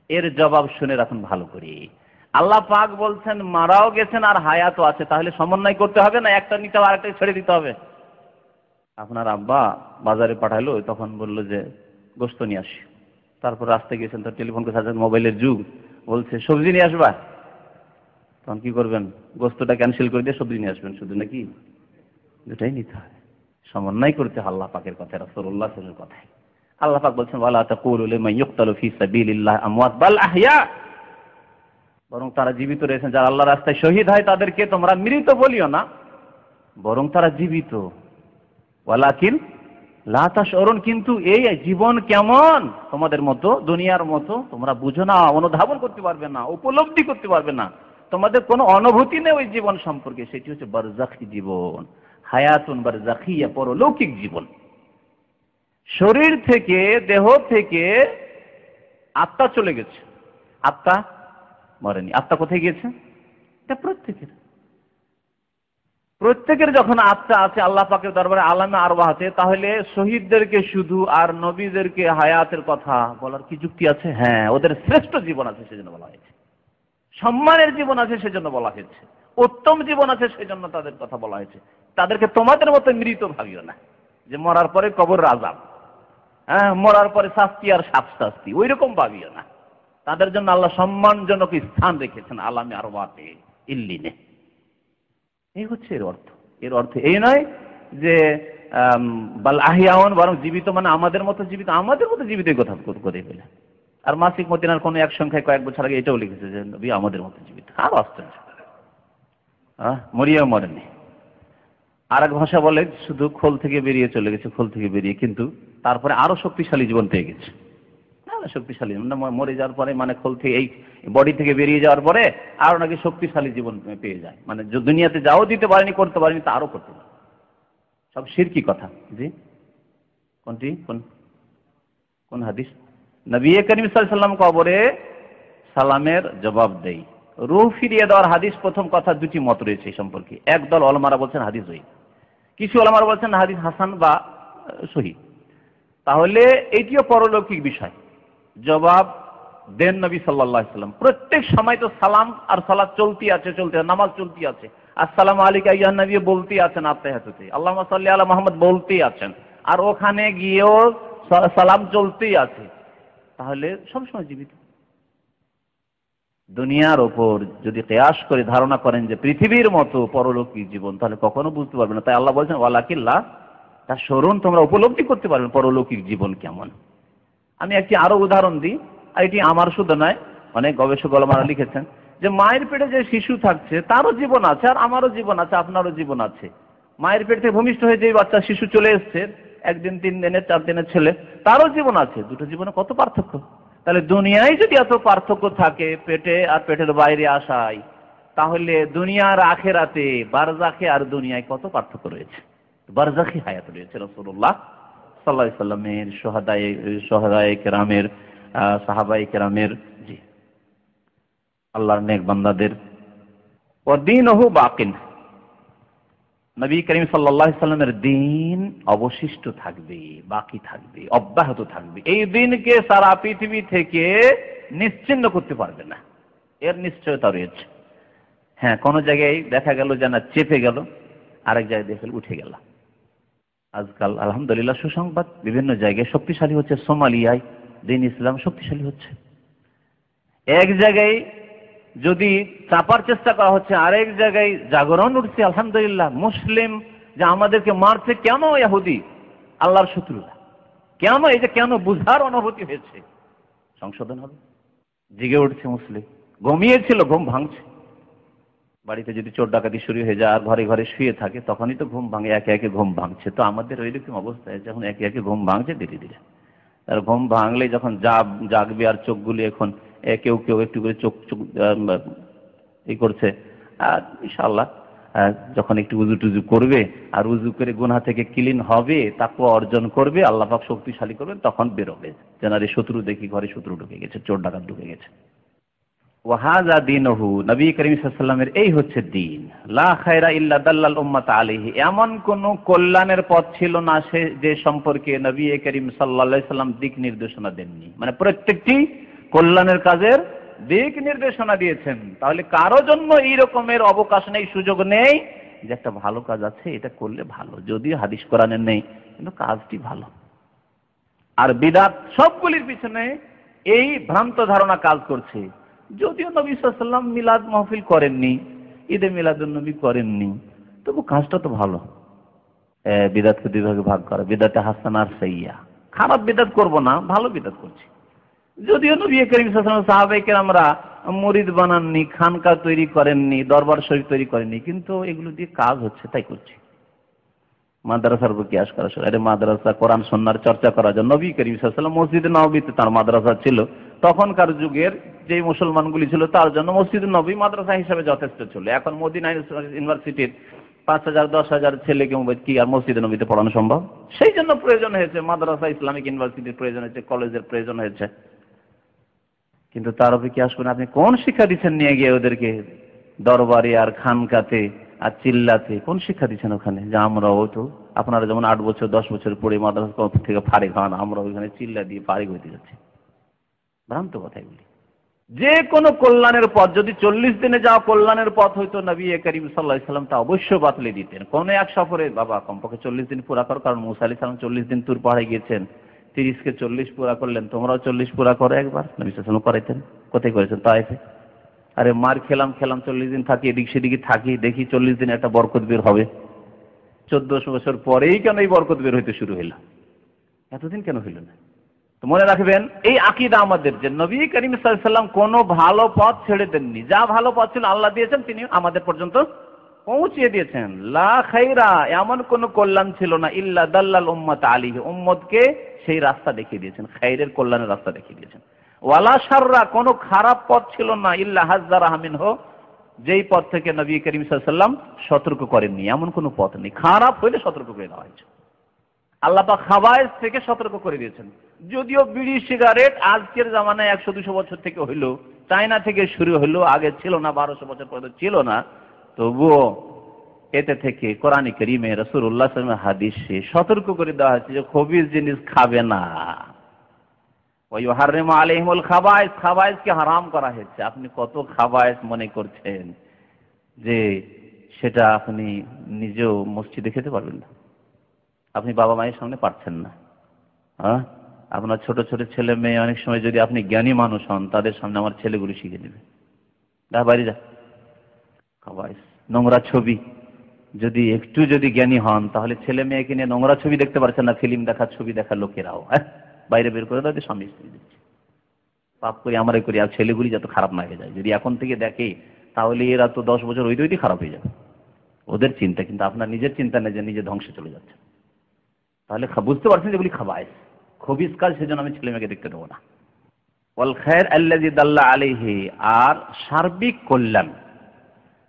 এর জবাব শুনে রাখুন ভালো করে। আল্লাহ পাক বলছেন মারাও গেছেন আর হায়াতও আছে, তাহলে সমন্বয় করতে হবে না, একটা নিতে হবে আরেকটা ছেড়ে দিতে হবে? আপনার আব্বা বাজারে পাঠালো, তখন বললো যে গোশত নিয়ে আসি, তারপর রাস্তায় গেছেন, তো টেলিফোন করে, মোবাইলের যুগ, বলছে সবজি নিয়ে আসবা, তখন কি করবেন? গোশতটা ক্যান্সেল করে দিয়ে সবজি নিয়ে আসবেন শুধু, নাকি? দুটাই নিতে হয়, সমন্বয় করতে হয় আল্লাহ পাকের কথা, রাসূলুল্লাহ সাল্লাল্লাহু আলাইহি ওয়াসাল্লামের কথা। আল্লাহ পাক বলছেন ওয়ালা তাকুলু লিমান ইউকতালু ফি সাবিলিল্লাহ আমওয়াত বাল আহইয়া, বরং তারা জীবিত রয়েছেন, যারা আল্লাহর রাস্তায় শহীদ হয় তাদেরকে তোমরা মৃত বলিও না, বরং তারা জীবিত। ওয়ালাকিন লা তাশউরুন, কিন্তু এই জীবন কেমন তোমাদের মতো, দুনিয়ার মতো তোমরা বুঝো না, অনুধাবন করতে পারবে না, উপলব্ধি করতে পারবে না, তোমাদের কোনো অনুভূতি নেই ওই জীবন সম্পর্কে। সেটি হচ্ছে বারজাখী জীবন, হায়াতুন বারজাখিয়া, পরলৌকিক জীবন। শরীর থেকে, দেহ থেকে আত্মা চলে গেছে, আত্মা মরেনি। আত্মা কোথায় গিয়েছে? এটা প্রত্যেকের যখন আত্মা আছে আল্লাহ পাকের দরবারে আলামে আরওয়াহ আছে, তাহলে শহীদদেরকে শুধু আর নবীদেরকে হায়াতের কথা বলার কি যুক্তি আছে? হ্যাঁ, ওদের শ্রেষ্ঠ জীবন আছে সেজন্য বলা হয়েছে, সম্মানের জীবন আছে সেজন্য বলা হয়েছে, উত্তম জীবন আছে সেজন্য তাদের কথা বলা হয়েছে। তাদেরকে তোমাদের মতো মৃত ভাবিও না, যে মরার পরে কবর আযাব, হ্যাঁ মরার পরে শাস্তি আর শাস্তি, ওই রকম ভাবিও না। তাদের জন্য আল্লাহ সম্মানজনক স্থান রেখেছেন আলামে আরওয়াতে, ইল্লিনে। এই হচ্ছে এর অর্থ। এর অর্থ এই নয় যে বাল আহিয়াউন, বরং জীবিত মানে আমাদের মতো জীবিত, আমাদের মতো জীবিত কথা কোথায় পেলে? আর মাসিক মদিনার কোনো এক সংখ্যায় কয়েক বছর আগে এটাও লিখেছে যে নবী আমাদের মতো জীবিত। আর আশ্চর্য, মরিয়াও মরেনি। আর এক ভাষা বলে শুধু খোল থেকে বেরিয়ে চলে গেছে, খোল থেকে বেরিয়ে, কিন্তু তারপরে আরো শক্তিশালী জীবন পেয়ে গেছে। শক্তিশালী মানে মরে যাওয়ার পরে, মানে খোল থেকে, এই বডি থেকে বেরিয়ে যাওয়ার পরে আরো নাকি শক্তিশালী জীবন পেয়ে যায়, মানে দুনিয়াতে যাও দিতে পারেনি, করতে পারেনি, তা আরো করতে পারে। সব শিরকি কথা। জি, কোনটি? কোন হাদিস? নবী করিম সাল্লাল্লাহু আলাইহি ওয়াসাল্লাম কবরে সালামের জবাব দেই, রূহ ফিরিয়ে দেওয়ার হাদিস। প্রথম কথা, দুটি মত রয়েছে এই সম্পর্কে। একদল ওলামারা বলছেন হাদিস সহিহ, কিছু ওলামারা বলছেন হাদিস হাসান বা সহিহ। তাহলে এটিও পরলৌকিক বিষয়। জবাব দেন নবী সাল্লাল্লাহু আলাইহি ওয়াসাল্লাম। প্রত্যেক সময় তো সালাম আর সালাত চলতি আছে, নামাজ চলতি আছে, আসসালামু আলাইকা আইয়ুহান নবী বলতেই আছেন, আত্তাহিয়াতুতে আল্লাহুম্মা সাল্লি আলা মুহাম্মদ বলতেই আছেন, আর ওখানে গিয়েও সালাম চলতেই আছে। তাহলে সবসময় জীবিত। দুনিয়ার ওপর যদি কিয়াস করে ধারণা করেন যে পৃথিবীর মতো পরলৌকিক জীবন, তাহলে কখনো বুঝতে পারবে না। তাই আল্লাহ বলছেন ওয়ালাকিল্লাহ তাশউরুন, তোমরা উপলব্ধি করতে পারবে পরলৌকিক জীবন কেমন। আমি একটি আরো উদাহরণ দিই, আর এটি আমার শুধু নয়, অনেক গবেষক ওলামারা লিখেছেন যে মায়ের পেটে যে শিশু থাকছে তারও জীবন আছে, আর আমারও জীবন আছে, আপনারও জীবন আছে। মায়ের পেট থেকে ভূমিষ্ঠ হয়ে যে বাচ্চা শিশু চলে এসছে, একদিন, 3 দিনের, 4 দিনের ছেলে, তারও জীবন আছে। দুটো জীবনে কত পার্থক্য! তাহলে দুনিয়ায় যদি এত পার্থক্য থাকে পেটে আর পেটের বাইরে আসায়, তাহলে দুনিয়ার আখেরাতে, বারজাখে আর দুনিয়ায় কত পার্থক্য রয়েছে। বারজাখী হায়াত রয়েছে রাসূলুল্লাহ সাল্লাল্লাহু আলাইহি ওয়াসাল্লামের, সোহাদায়ে কেরামের, সাহাবায়ে কেরামের, জি আল্লাহর নেক বান্দাদের। ওয়া দীনুহু বাকিন, নবী করিম সাল্লাল্লাহু আলাইহি সাল্লামের দিন অবশিষ্ট থাকবে, বাকি থাকবে, অব্যাহত থাকবে। এই দিনকে সারা পৃথিবী থেকে নিশ্চিহ্ন করতে পারবে না, এর নিশ্চয়তা রয়েছে। হ্যাঁ, কোন জায়গায় দেখা গেল যে না চেপে গেল, আরেক জায়গায় দেখে উঠে গেল। আজকাল আলহামদুলিল্লাহ সুসংবাদ বিভিন্ন জায়গায় শক্তিশালী হচ্ছে। সোমালিয়ায় দিন ইসলাম শক্তিশালী হচ্ছে। এক জায়গায় যদি চাপার চেষ্টা করা হচ্ছে, আরেক জায়গায় জাগরণ উঠছে আলহামদুলিল্লাহ। মুসলিম যে আমাদেরকে মারছে কেন, ইহুদি আল্লাহর শত্রুরা কেন, এই যে কেন বুঝার অনুভূতি হয়েছে, সংশোধন হবে। জেগে উঠছে মুসলিম, ঘুমিয়েছিল ঘুম ভাঙছে। বাড়িতে যদি চোর ডাকাতি শুরু হয়ে যায় আর ঘরে ঘরে শুয়ে থাকে, তখনই তো ঘুম ভাঙে, একে একে ঘুম ভাঙছে। তো আমাদের ওই রকম অবস্থায় যখন একে একে ঘুম ভাঙছে ধীরে ধীরে, আর ঘুম ভাঙলে যখন জাগবে আর চোখগুলি এখন কেউ কেউ একটু করে চোখ চোখ এই করছে, আর ইনশাআল্লাহ যখন একটু উজু টুজু করবে আর উজু করে গুনাহ থেকে ক্লিন হবে, তাকওয়া অর্জন করবে, আল্লাহ পাক শক্তিশালী করবেন, তখন বেরোবে যেনারে শত্রু দেখি ঘরে শত্রু ঢুকে গেছে, চোর ডাকাত ঢুকে গেছে। ওয়াহাজা দীনহু, নবী করিম সাল্লাল্লাহু আলাইহি ওয়াসাল্লামের এই হচ্ছে দিন। লা খায়রা ইল্লা দাল্লাল উম্মাত আলাইহি, এমন কোন কল্যাণের পথ ছিল না সে যে সম্পর্কে নবী করিম সাল্লাল্লাহু আলাইহি ওয়াসাল্লাম দিক নির্দেশনা দেননি। মানে প্রত্যেকটি কল্যাণের কাজের দিক নির্দেশনা দিয়েছেন। তাহলে কারো জন্য এই রকমের অবকাশ নেই, সুযোগ নেই যে একটা ভালো কাজ আছে এটা করলে ভালো, যদিও হাদিস কোরআনের নেই, কিন্তু কাজটি ভালো। আর বিদআত সবগুলির পিছনে এই ভ্রান্ত ধারণা কাজ করছে। যদিও নবী সাল্লাল্লাহু আলাইহি ওয়াসাল্লাম মিলাদ মাহফিল করেননি, ঈদে মিলাদুন নবী করেননি, তবু কাজটা তো ভালো। বিদআতকে দুই ভাগে ভাগ করা, বিদআতে হাসানা আর সাইয়্যা। খারাপ বিদআত করব না, ভালো বিদআত করছি। যদিও নবী করিম সাল্লাল্লাহু আলাইহি ওয়াসাল্লাম সাহাবায়ে কেরামরা মুরিদ বানাননি, খানকা তৈরি করেননি, দরবার শরীফ তৈরি করেননি, কিন্তু এগুলো দিয়ে কাজ হচ্ছে তাই করছি। মাদ্রাসার উপর কিয়াস করা শুরু, আরে মাদ্রাসা কোরআন সুন্নাহর চর্চা করার জন্য নবী করিম সাল্লাল্লাহু আলাইহি ওয়াসাল্লাম মসজিদে নববীতে তার মাদ্রাসা ছিল। তখনকার যুগের যে মুসলমানগুলি ছিল তার জন্য মসজিদে নববী মাদ্রাসা হিসেবে যথেষ্ট ছিল। এখন মদিনা ইউনিভার্সিটির 5,000 10,000 ছেলেকে কি আর মসজিদে নবীতে পড়ানো সম্ভব? সেই জন্য প্রয়োজন হয়েছে মাদ্রাসা, ইসলামিক ইউনিভার্সিটির প্রয়োজন হয়েছে, কলেজের প্রয়োজন হয়েছে। কিন্তু তার উপরে কিয়াস করে আপনি কোন শিক্ষা দিচ্ছেন নিয়ে গিয়ে ওদেরকে দরবারে আর খানকাতে আর চিল্লাতে? কোন শিক্ষা দিচ্ছেন ওখানে যে আমরাও তো আপনারা যেমন 8 বছর 10 বছর পড়ে মাদ্রাসা থেকে ফারিগ হন, আমরা ওইখানে চিল্লা দিয়ে ফারিগ হইতে যাচ্ছি? ভ্রান্ত কথা এগুলি। যে কোনো কল্যাণের পথ যদি 40 দিনে যাওয়া কল্যাণের পথ হইতো, নবী করিম সাল্লাল্লাহু আলাইহি ওয়াসাল্লাম তা অবশ্যই বাতলে দিতেন। কোন এক সফরে বাবা কমপক্ষে 40 দিন পুরা কর, কারণ মুসা আলাইহিস সালাম 40 দিন তুর পাহাড়ে গিয়েছেন, 30 কে 40 পুরা করলেন, তোমরাও 40 পুরা করো একবার। নবী সাল্লাল্লাহু আলাইহি ওয়াসাল্লাম করাইতেন। কোথায় করেছেন? তায়েফে। আরে মার খেলাম 40 দিন থাকি, এদিক সেদিকে থাকি, দেখি 40 দিন একটা বরকত বের হবে। 1400 বছর পরেই কেন এই বরকত বের হইতে শুরু হইল? এতদিন কেন হইল না? তো মনে রাখবেন এই আকীদা আমাদের, যে নবী করিম সাল্লাল্লাহু আলাইহি ওয়াসাল্লাম কোনো ভালো পথ ছেড়ে দেননি। যা ভালো পথ ছিল আল্লাহ দিয়েছেন, তিনি আমাদের পর্যন্ত পৌঁছিয়ে দিয়েছেন। লা খায়রা, এমন কোন কল্যাণ ছিল না ইল্লা দাল্লাল উম্মাত আলাইহি, উম্মতকে সেই রাস্তা দেখিয়ে দিয়েছেন, খায়রের কল্যাণের রাস্তা দেখিয়ে দিয়েছেন। ওয়ালা শাররা, কোন খারাপ পথ ছিল না ইল্লা হাযযারাহা মিনহু, যেই পথ থেকে নবী করিম সাল্লাল্লাহু আলাইহি ওয়াসাল্লাম সতর্ক করেননি, এমন কোন পথ নেই। খারাপ হইলে সতর্ক করে দেওয়া হয়েছে। আল্লাহ পাক খাবায়েস থেকে সতর্ক করে দিয়েছেন। যদিও বিড়ি সিগারেট আজকের জামানায় 100-200 বছর থেকে হইলো, চায়না থেকে শুরু হলো, আগে ছিল না, 1200 বছর পর্যন্ত ছিল না, তবুও এতে থেকে কোরআনে কারীমে রাসূলুল্লাহ সাল্লাল্লাহু আলাইহি ওয়াসাল্লাম হাদিসে সতর্ক করে দেওয়া হয়েছে যে খবিস জিনিস খাবে না। ওয়া ইউহাররিমু আলাইহিমুল খাবায়েস, খাবায়েসকে হারাম করা হয়েছে। আপনি কত খাবায়েস মনে করছেন যে সেটা আপনি নিজেও মসজিদে খেতে পারবেন না, আপনি বাবা মায়ের সামনে পারছেন না। হ্যাঁ, আপনার ছোট ছোট ছেলে মেয়ে অনেক সময় যদি আপনি জ্ঞানী মানুষ হন, তাদের সামনে আমার ছেলেগুলি শিখে নেবে, যা বাইরে যা। খাবায়েস, নোংরা ছবি, যদি একটু যদি জ্ঞানী হন তাহলে ছেলে মেয়েকে নিয়ে নোংরা ছবি দেখতে পারছেন না, ফিল্ম দেখা, ছবি দেখা লোকেরাও বাইরে বের করে দেয়, স্বামী স্ত্রী দিচ্ছে। পাপ করি আমরাই করি, আর ছেলেগুলি যত খারাপ না হয়ে যায়। যদি এখন থেকে দেখে তাহলে এরা তো 10 বছর ওইতে ওইতে খারাপ হয়ে যাবে, ওদের চিন্তা, কিন্তু আপনার নিজের চিন্তা নেই যে নিজে ধ্বংসে চলে যাচ্ছে। তাহলে বুঝতে পারছেন যেগুলি খাবায়েস, খবিস কাজ, সেজন্য আমি ছেলে মেয়েকে দেখতে দেবো না। ওয়াল খায়র আল্লাযী দাল্লা আলাইহি, আর সার্বিক কল্যাণ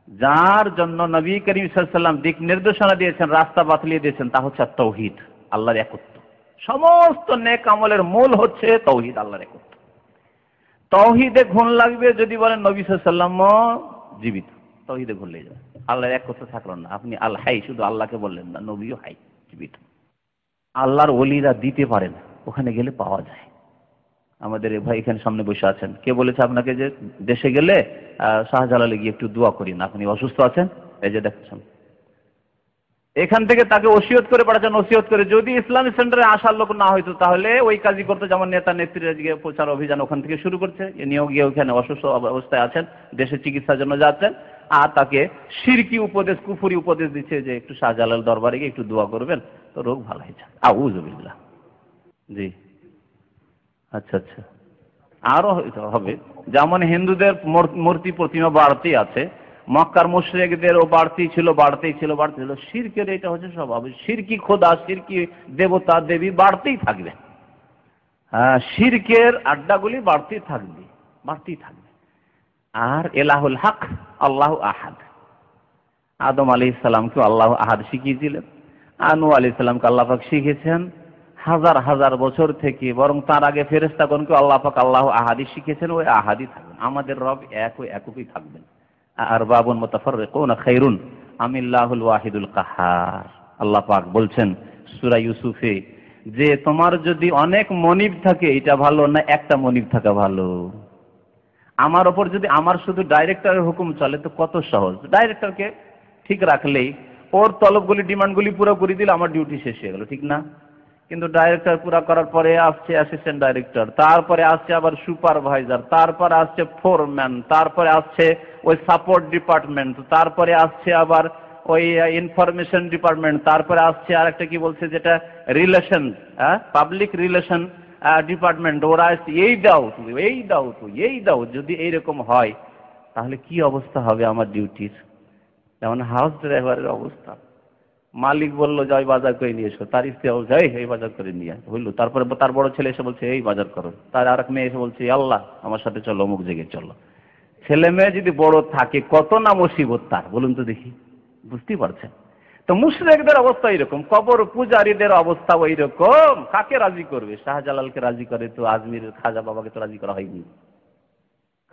যার জন্য নবী করিম সাল্লাল্লাহু আলাইহি ওয়াসাল্লাম দিক নির্দেশনা দিয়েছেন, রাস্তা বাতলিয়ে দিয়েছেন, তা হচ্ছে তাওহীদ, আল্লাহর একত্ব। সমস্ত নেক আমলের মূল হচ্ছে তাওহীদ, আল্লাহর একত্ব। তাওহীদে ঘুণ লাগবে যদি বলেন নবী সাল্লাল্লাহু আলাইহি ওয়াসাল্লাম জীবিত, তাওহীদে ঘুণ লেগে যাবে। আল্লাহর একত্ব থাকলো না। আপনি আল হাই শুধু আল্লাহকে বললেন না, নবীও হাই, জীবিত। আল্লাহর ওলিরা দিতে পারে না, ওখানে গেলে পাওয়া যায়। আমাদের ভাই এখানে সামনে বসে আছেন, কে বলেছে আপনাকে যে দেশে গেলে শাহজালালে গিয়ে একটু দোয়া করি না, আপনি অসুস্থ আছেন? এই যে দেখছেন, এখান থেকে তাকে ওসিয়ত করে পাঠাচ্ছেন, ওসিয়ত করে। যদি ইসলামী সেন্টারে আসার লোক না হইতো তাহলে ওই কাজই করতো, যেমন নেতা নেত্রীরা গিয়ে প্রচার অভিযান ওখান থেকে শুরু করছে। নিয়েও গিয়ে ওখানে অসুস্থ অবস্থায় আছেন, দেশে চিকিৎসার জন্য যাচ্ছেন, আর তাকে শিরকি উপদেশ, কুফরি উপদেশ দিচ্ছে যে একটু শাহজালাল দরবারে গিয়ে একটু দোয়া করবেন, তো রোগ ভালো হয়ে যায়। আউযুবিল্লাহ। জি, আচ্ছা আচ্ছা। আরো হবে, যেমন হিন্দুদের মূর্তি প্রতিমা বাড়তি আছে, মক্কার মুশরিকদেরও বাড়তি ছিল, বাড়তেই ছিল, বাড়তি ছিল। শিরকের এটা হচ্ছে স্বভাব, শিরকি খোদা, শিরকি দেবতা দেবী বাড়তেই থাকবে। হ্যাঁ, শিরকের আড্ডাগুলি বাড়তেই থাকবে, বাড়তেই থাকবে। আর এলাহুল হক আল্লাহ আহাদ, আদম আলাইহিস সালামকে আল্লাহ আহাদ শিখিয়েছিলেন, নূহ আলাইহিস সালামকে আল্লাহ পাক শিখিয়েছেন হাজার হাজার বছর থেকে। বরং তার আগে ফেরেশতাগণকে আল্লাহ পাক আল্লাহ আহাদি শিখিয়েছেন, ওই আহাদি থাকবেন। আমাদের রব এক, ওই একই থাকবেন। আর বাবুন মুতাফাররিকুনা খায়রুন আমিল্লাহুল ওয়াহিদুল কাহ্হার। আল্লাহ পাক বলছেন সূরা ইউসুফে যে তোমার যদি অনেক মনিব থাকে এটা ভালো না একটা মনিব থাকা ভালো। আমার ওপর যদি আমার শুধু ডাইরেক্টরের হুকুম চলে তো কত সহজ, ডাইরেক্টরকে ঠিক রাখলেই, ওর তলবগুলি ডিমান্ডগুলি পুরো করে দিলে আমার ডিউটি শেষ হয়ে গেল, ঠিক না? কিন্তু ডাইরেক্টর পুরো করার পরে আসছে অ্যাসিস্ট্যান্ট ডাইরেক্টর, তারপরে আসছে আবার সুপারভাইজার, তারপরে আসছে ফোরম্যান, তারপরে আসছে ওই সাপোর্ট ডিপার্টমেন্ট, তারপরে আসছে আবার ওই ইনফরমেশন ডিপার্টমেন্ট, তারপরে আসছে আর একটা কি বলছে যেটা রিলেশন, পাবলিক রিলেশন ডিপার্টমেন্ট। ওরা আসছে এই দাও তুমি, এই দাও তুমি, এই দাও। যদি এইরকম হয় তাহলে কি অবস্থা হবে আমার ডিউটির? যেমন হাউস ড্রাইভারের অবস্থা, মালিক বললো যে ওই বাজার করে নিয়ে এসো, তার স্ত্রী বলছে এই বাজার করে নিয়ে হইলো, তারপরে তার বড় ছেলে এসে বলছে এই বাজার করো, তার আর এক মেয়ে এসে বলছে আল্লাহ আমার সাথে চলো, অমুক জায়গায় চলো। ছেলে মেয়ে যদি বড় থাকে কত না মুসিবত তার, বলুন তো দেখি, বুঝতেই পারছেন? তো মুশরিকদের অবস্থা এরকম, কবর পূজারীদের অবস্থা ওই রকম। কাকে রাজি করবে? শাহজালালকে রাজি করে তো আজমিরের খাজা বাবাকে তো রাজি করা হয়নি।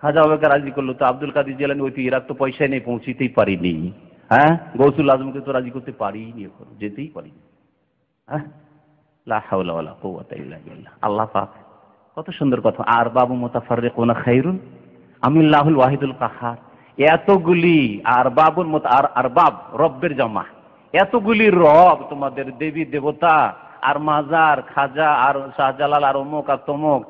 খাজা বাবাকে রাজি করলো তো আব্দুল কাদের জিলানী, ওই তো ইরাক তো পয়সা নেই, পৌঁছিতেই পারিনি। হ্যাঁ, গৌসুল আজমকে তো রাজি করতে পারিনি, এখন যেতেই পারিনি। হ্যাঁ, লা হাওলা ওয়ালা কুওয়াতা ইল্লা বিল্লাহ। আল্লাহ পাক কত সুন্দর কথা, আর বাবু মুতাফাররিকুনা খায়রুন আমিল্লাহুল ওয়াহিদুল কাহ্হার। এতগুলি আর বাবুল আর বাব রব্বের জামা, এতগুলি রব, তোমাদের দেবী দেবতা আর মাজার খাজা আর শাহজালাল আর অমুক আর তমুক,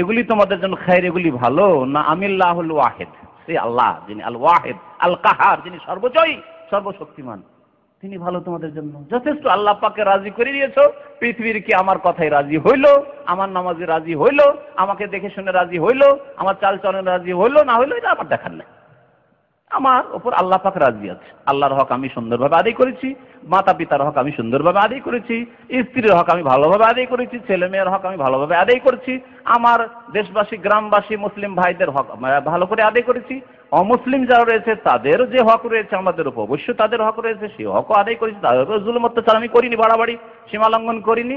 এগুলি তোমাদের জন্য খায়র, এগুলি ভালো না আমিল্লাহুল ওয়াহিদ, সেই আল্লাহ যিনি আল ওয়াহিদ আল কাহ্হার, যিনি সর্বজয়ী সর্বশক্তিমান, তিনি ভালো তোমাদের জন্য যথেষ্ট। আল্লাহ পাককে রাজি করে দিয়েছো, পৃথিবীর কি আমার কথায় রাজি হইলো, আমার নামাজে রাজি হইলো, আমাকে দেখে শুনে রাজি হইলো, আমার চাল চলনে রাজি হইলো না হইলো এটা আমার দেখার নেই। আমার ওপর আল্লাহ পাক রাজি আছে। আল্লাহর হক আমি সুন্দরভাবে আদায় করেছি, মাতা পিতার হক আমি সুন্দরভাবে আদায় করেছি, স্ত্রীর হক আমি ভালোভাবে আদায় করেছি, ছেলে মেয়ের হক আমি ভালোভাবে আদায় করেছি, আমার দেশবাসী গ্রামবাসী মুসলিম ভাইদের হক ভালো করে আদায় করেছি, অমুসলিম যারা রয়েছে তাদের যে হক রয়েছে আমাদের উপর অবশ্যই তাদের হক রয়েছে, সেই হকও আদায় করেছি, তাদের উপর জুলুম অত্যাচার আমি করিনি, বাড়াবাড়ি সীমা লঙ্ঘন করিনি।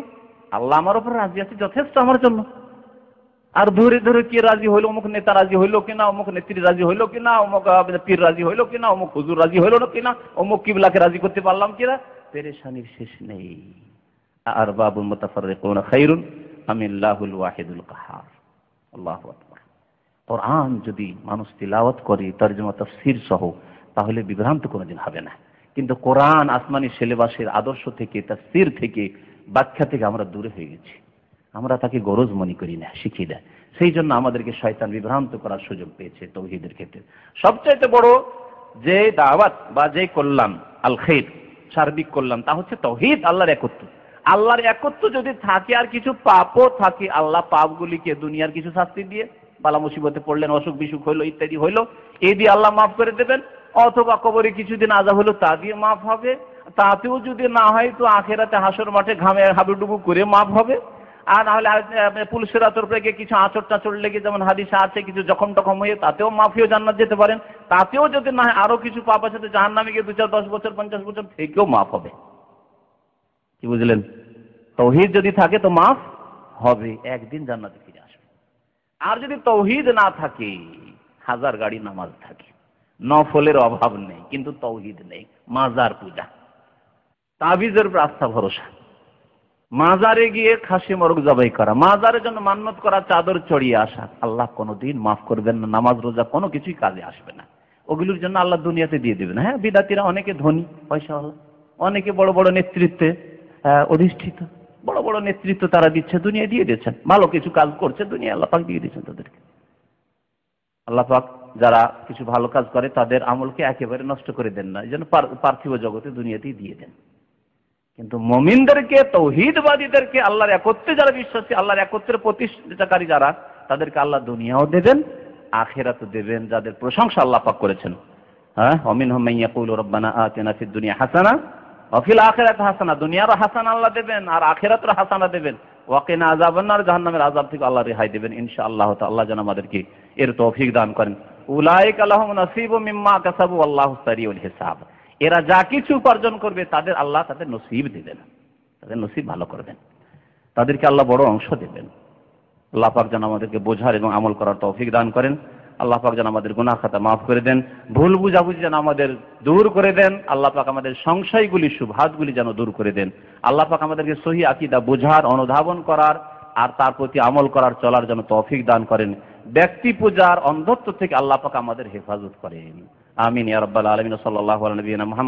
আল্লাহ আমার উপর রাজি আছে, যথেষ্ট আমার জন্য। আর ধরে ধরে কে রাজি হইলো, অমুক নেতা রাজি হইলো কিনা, অমুক নেত্রী রাজি হইলো কিনা, অমুক পীর রাজি হইলো কিনা, অমুক হুজুর রাজি হইলো না কিনা, অমুক কিবলাকে রাজি করতে পারলাম কিনা, পেরেশানির শেষ নেই। আর বাবুল মুতাফাররিকুনা খায়রুন আমিল্লাহুল ওয়াহিদুল কাহ্হার। আল্লাহু আকবার। কোরআন যদি মানুষ তিলাওয়াত করে তরজমা তাফসীর সহ, তাহলে বিভ্রান্ত কোনোদিন হবে না। কিন্তু কোরআন আসমানি সিলেবাসের আদর্শ থেকে, তাফসীর থেকে, ব্যাখ্যা থেকে আমরা দূরে হয়ে গেছি। আমরা তাকে গরজ মনে করি না, শিখিয়ে দেয়। সেই জন্য আমাদেরকে শয়তান বিভ্রান্ত করার সুযোগ পেয়েছে তৌহিদের ক্ষেত্রে। সবচাইতে বড় যে দাওয়াত বা যে কল্যাণ আল খায়র, সার্বিক কল্যাণ, তা হচ্ছে তৌহিদ, আল্লাহর একত্ব। আল্লাহর একত্ব যদি থাকে আর কিছু পাপও থাকে, আল্লাহ পাপগুলিকে দুনিয়ার কিছু শাস্তি দিয়ে, বালা মুসিবতে পড়লেন, অসুখ বিসুখ হইলো, ইত্যাদি হইলো, এই দিয়ে আল্লাহ মাফ করে দেবেন। অথবা কবরে কিছুদিন আযাব হলো, তা দিয়ে মাফ হবে। তাতেও যদি না হয় তো আখেরাতে হাসর মাঠে ঘামে হাবুডুবু করে মাফ হবে। আর না হলে পুলিশের উপরে গিয়ে কিছু আঁচড় টাচড় লেগে, যেমন হাদিসে আছে, কিছু জখম টখম হয়ে তাতেও মাফিও জান্নাত যেতে পারেন। তাতেও যদি না হয় আরো কিছু পাপ আছে, জাহান্নামে গিয়ে 2, 4, 10 বছর 50 বছর থেকেও মাফ হবে। কি বুঝলেন? তৌহিদ যদি থাকে তো মাফ হবে, একদিন জান্নাতে ফিরে আসবে। আর যদি তৌহিদ না থাকে, হাজার গাড়ি নামাজ থাকে, নফলের অভাব নেই, কিন্তু তৌহিদ নেই। মাজার পূজা, তাবিজের উপর আস্থা ভরসা, মাজারে গিয়ে খাসি মোরগ জবাই করা, মাজারের জন্য মান্নত করা, চাদর চড়িয়ে আসা, আল্লাহ কোনোদিন মাফ করবেন না। নামাজ রোজা কোনো কিছুই কাজে আসবে না, ওগুলোর জন্য আল্লাহ দুনিয়াতে দিয়ে দেবেন। হ্যাঁ, বিদাতিরা অনেকে ধনী, পয়সা হলো, অনেকে বড় বড় নেতৃত্বে অধিষ্ঠিত, বড় বড় নেতৃত্ব তারা দিচ্ছে, দুনিয়া দিয়ে দিচ্ছেন, ভালো কিছু কাজ করছে, দুনিয়া আল্লাহ পাক দিয়ে দিচ্ছেন তাদেরকে। আল্লাহ পাক যারা কিছু ভালো কাজ করে তাদের আমলকে একেবারে নষ্ট করে দেন না, এই জন্য পার্থিব জগতে দুনিয়াতেই দিয়ে দেন। কিন্তু মুমিনদেরকে, তৌহিদবাদীদেরকে, আল্লাহর একত্রে যারা বিশ্বাসী, আল্লাহর একত্রে প্রতিষ্ঠাকারী যারা, তাদেরকে আল্লাহ দুনিয়াও দেবেন, আখিরাতও দেবেন, যাদের প্রশংসা আল্লাহ পাক করেছেন। হ্যাঁ, ওয়ামিনহুম মান ইয়াকুলু রাব্বানা আতিনা ফিদ দুনিয়া হাসানা ওয়া ফিল আখিরাতি হাসানা, দুনিয়ারও হাসানা আল্লাহ দেবেন আর আখিরাতের হাসানা দেবেন। ওয়া কিনা আযাবান নার, জাহান্নামের আযাব থেকে আল্লাহ রেহাই দেবেন ইনশাআল্লাহ। আল্লাহ যেন আমাদেরকে এর তৌফিক দান করেন। উলাইকা লাহুম নাসিবুম মিম্মা কাসাবু আল্লাহু সারিউল হিসাব, এরা যা কিছু উপার্জন করবে তাদের আল্লাহ তাদের নসিব দিবেন, তাদের নসিব ভালো করবেন, তাদেরকে আল্লাহ বড় অংশ দেবেন। আল্লাহ পাক যেন আমাদেরকে বোঝার এবং আমল করার তৌফিক দান করেন। আল্লাহ পাক যেন আমাদের গুনাহ খাতা মাফ করে দেন, ভুল বুঝাবুঝি যেন আমাদের দূর করে দেন। আল্লাহ পাক আমাদের সংশয়গুলি, শুবহাতগুলি যেন দূর করে দেন। আল্লাহ পাক আমাদেরকে সহিহ আকীদা বোঝার, অনুধাবন করার আর তার প্রতি আমল করার, চলার যেন তৌফিক দান করেন। ব্যক্তি পূজার অন্ধত্ব থেকে আল্লাহ পাক আমাদের হেফাজত করেন। আমিন ইয়া রাব্বাল আলামিন। সাল্লাল্লাহু আলা নবিয়িনা মুহাম্মদ।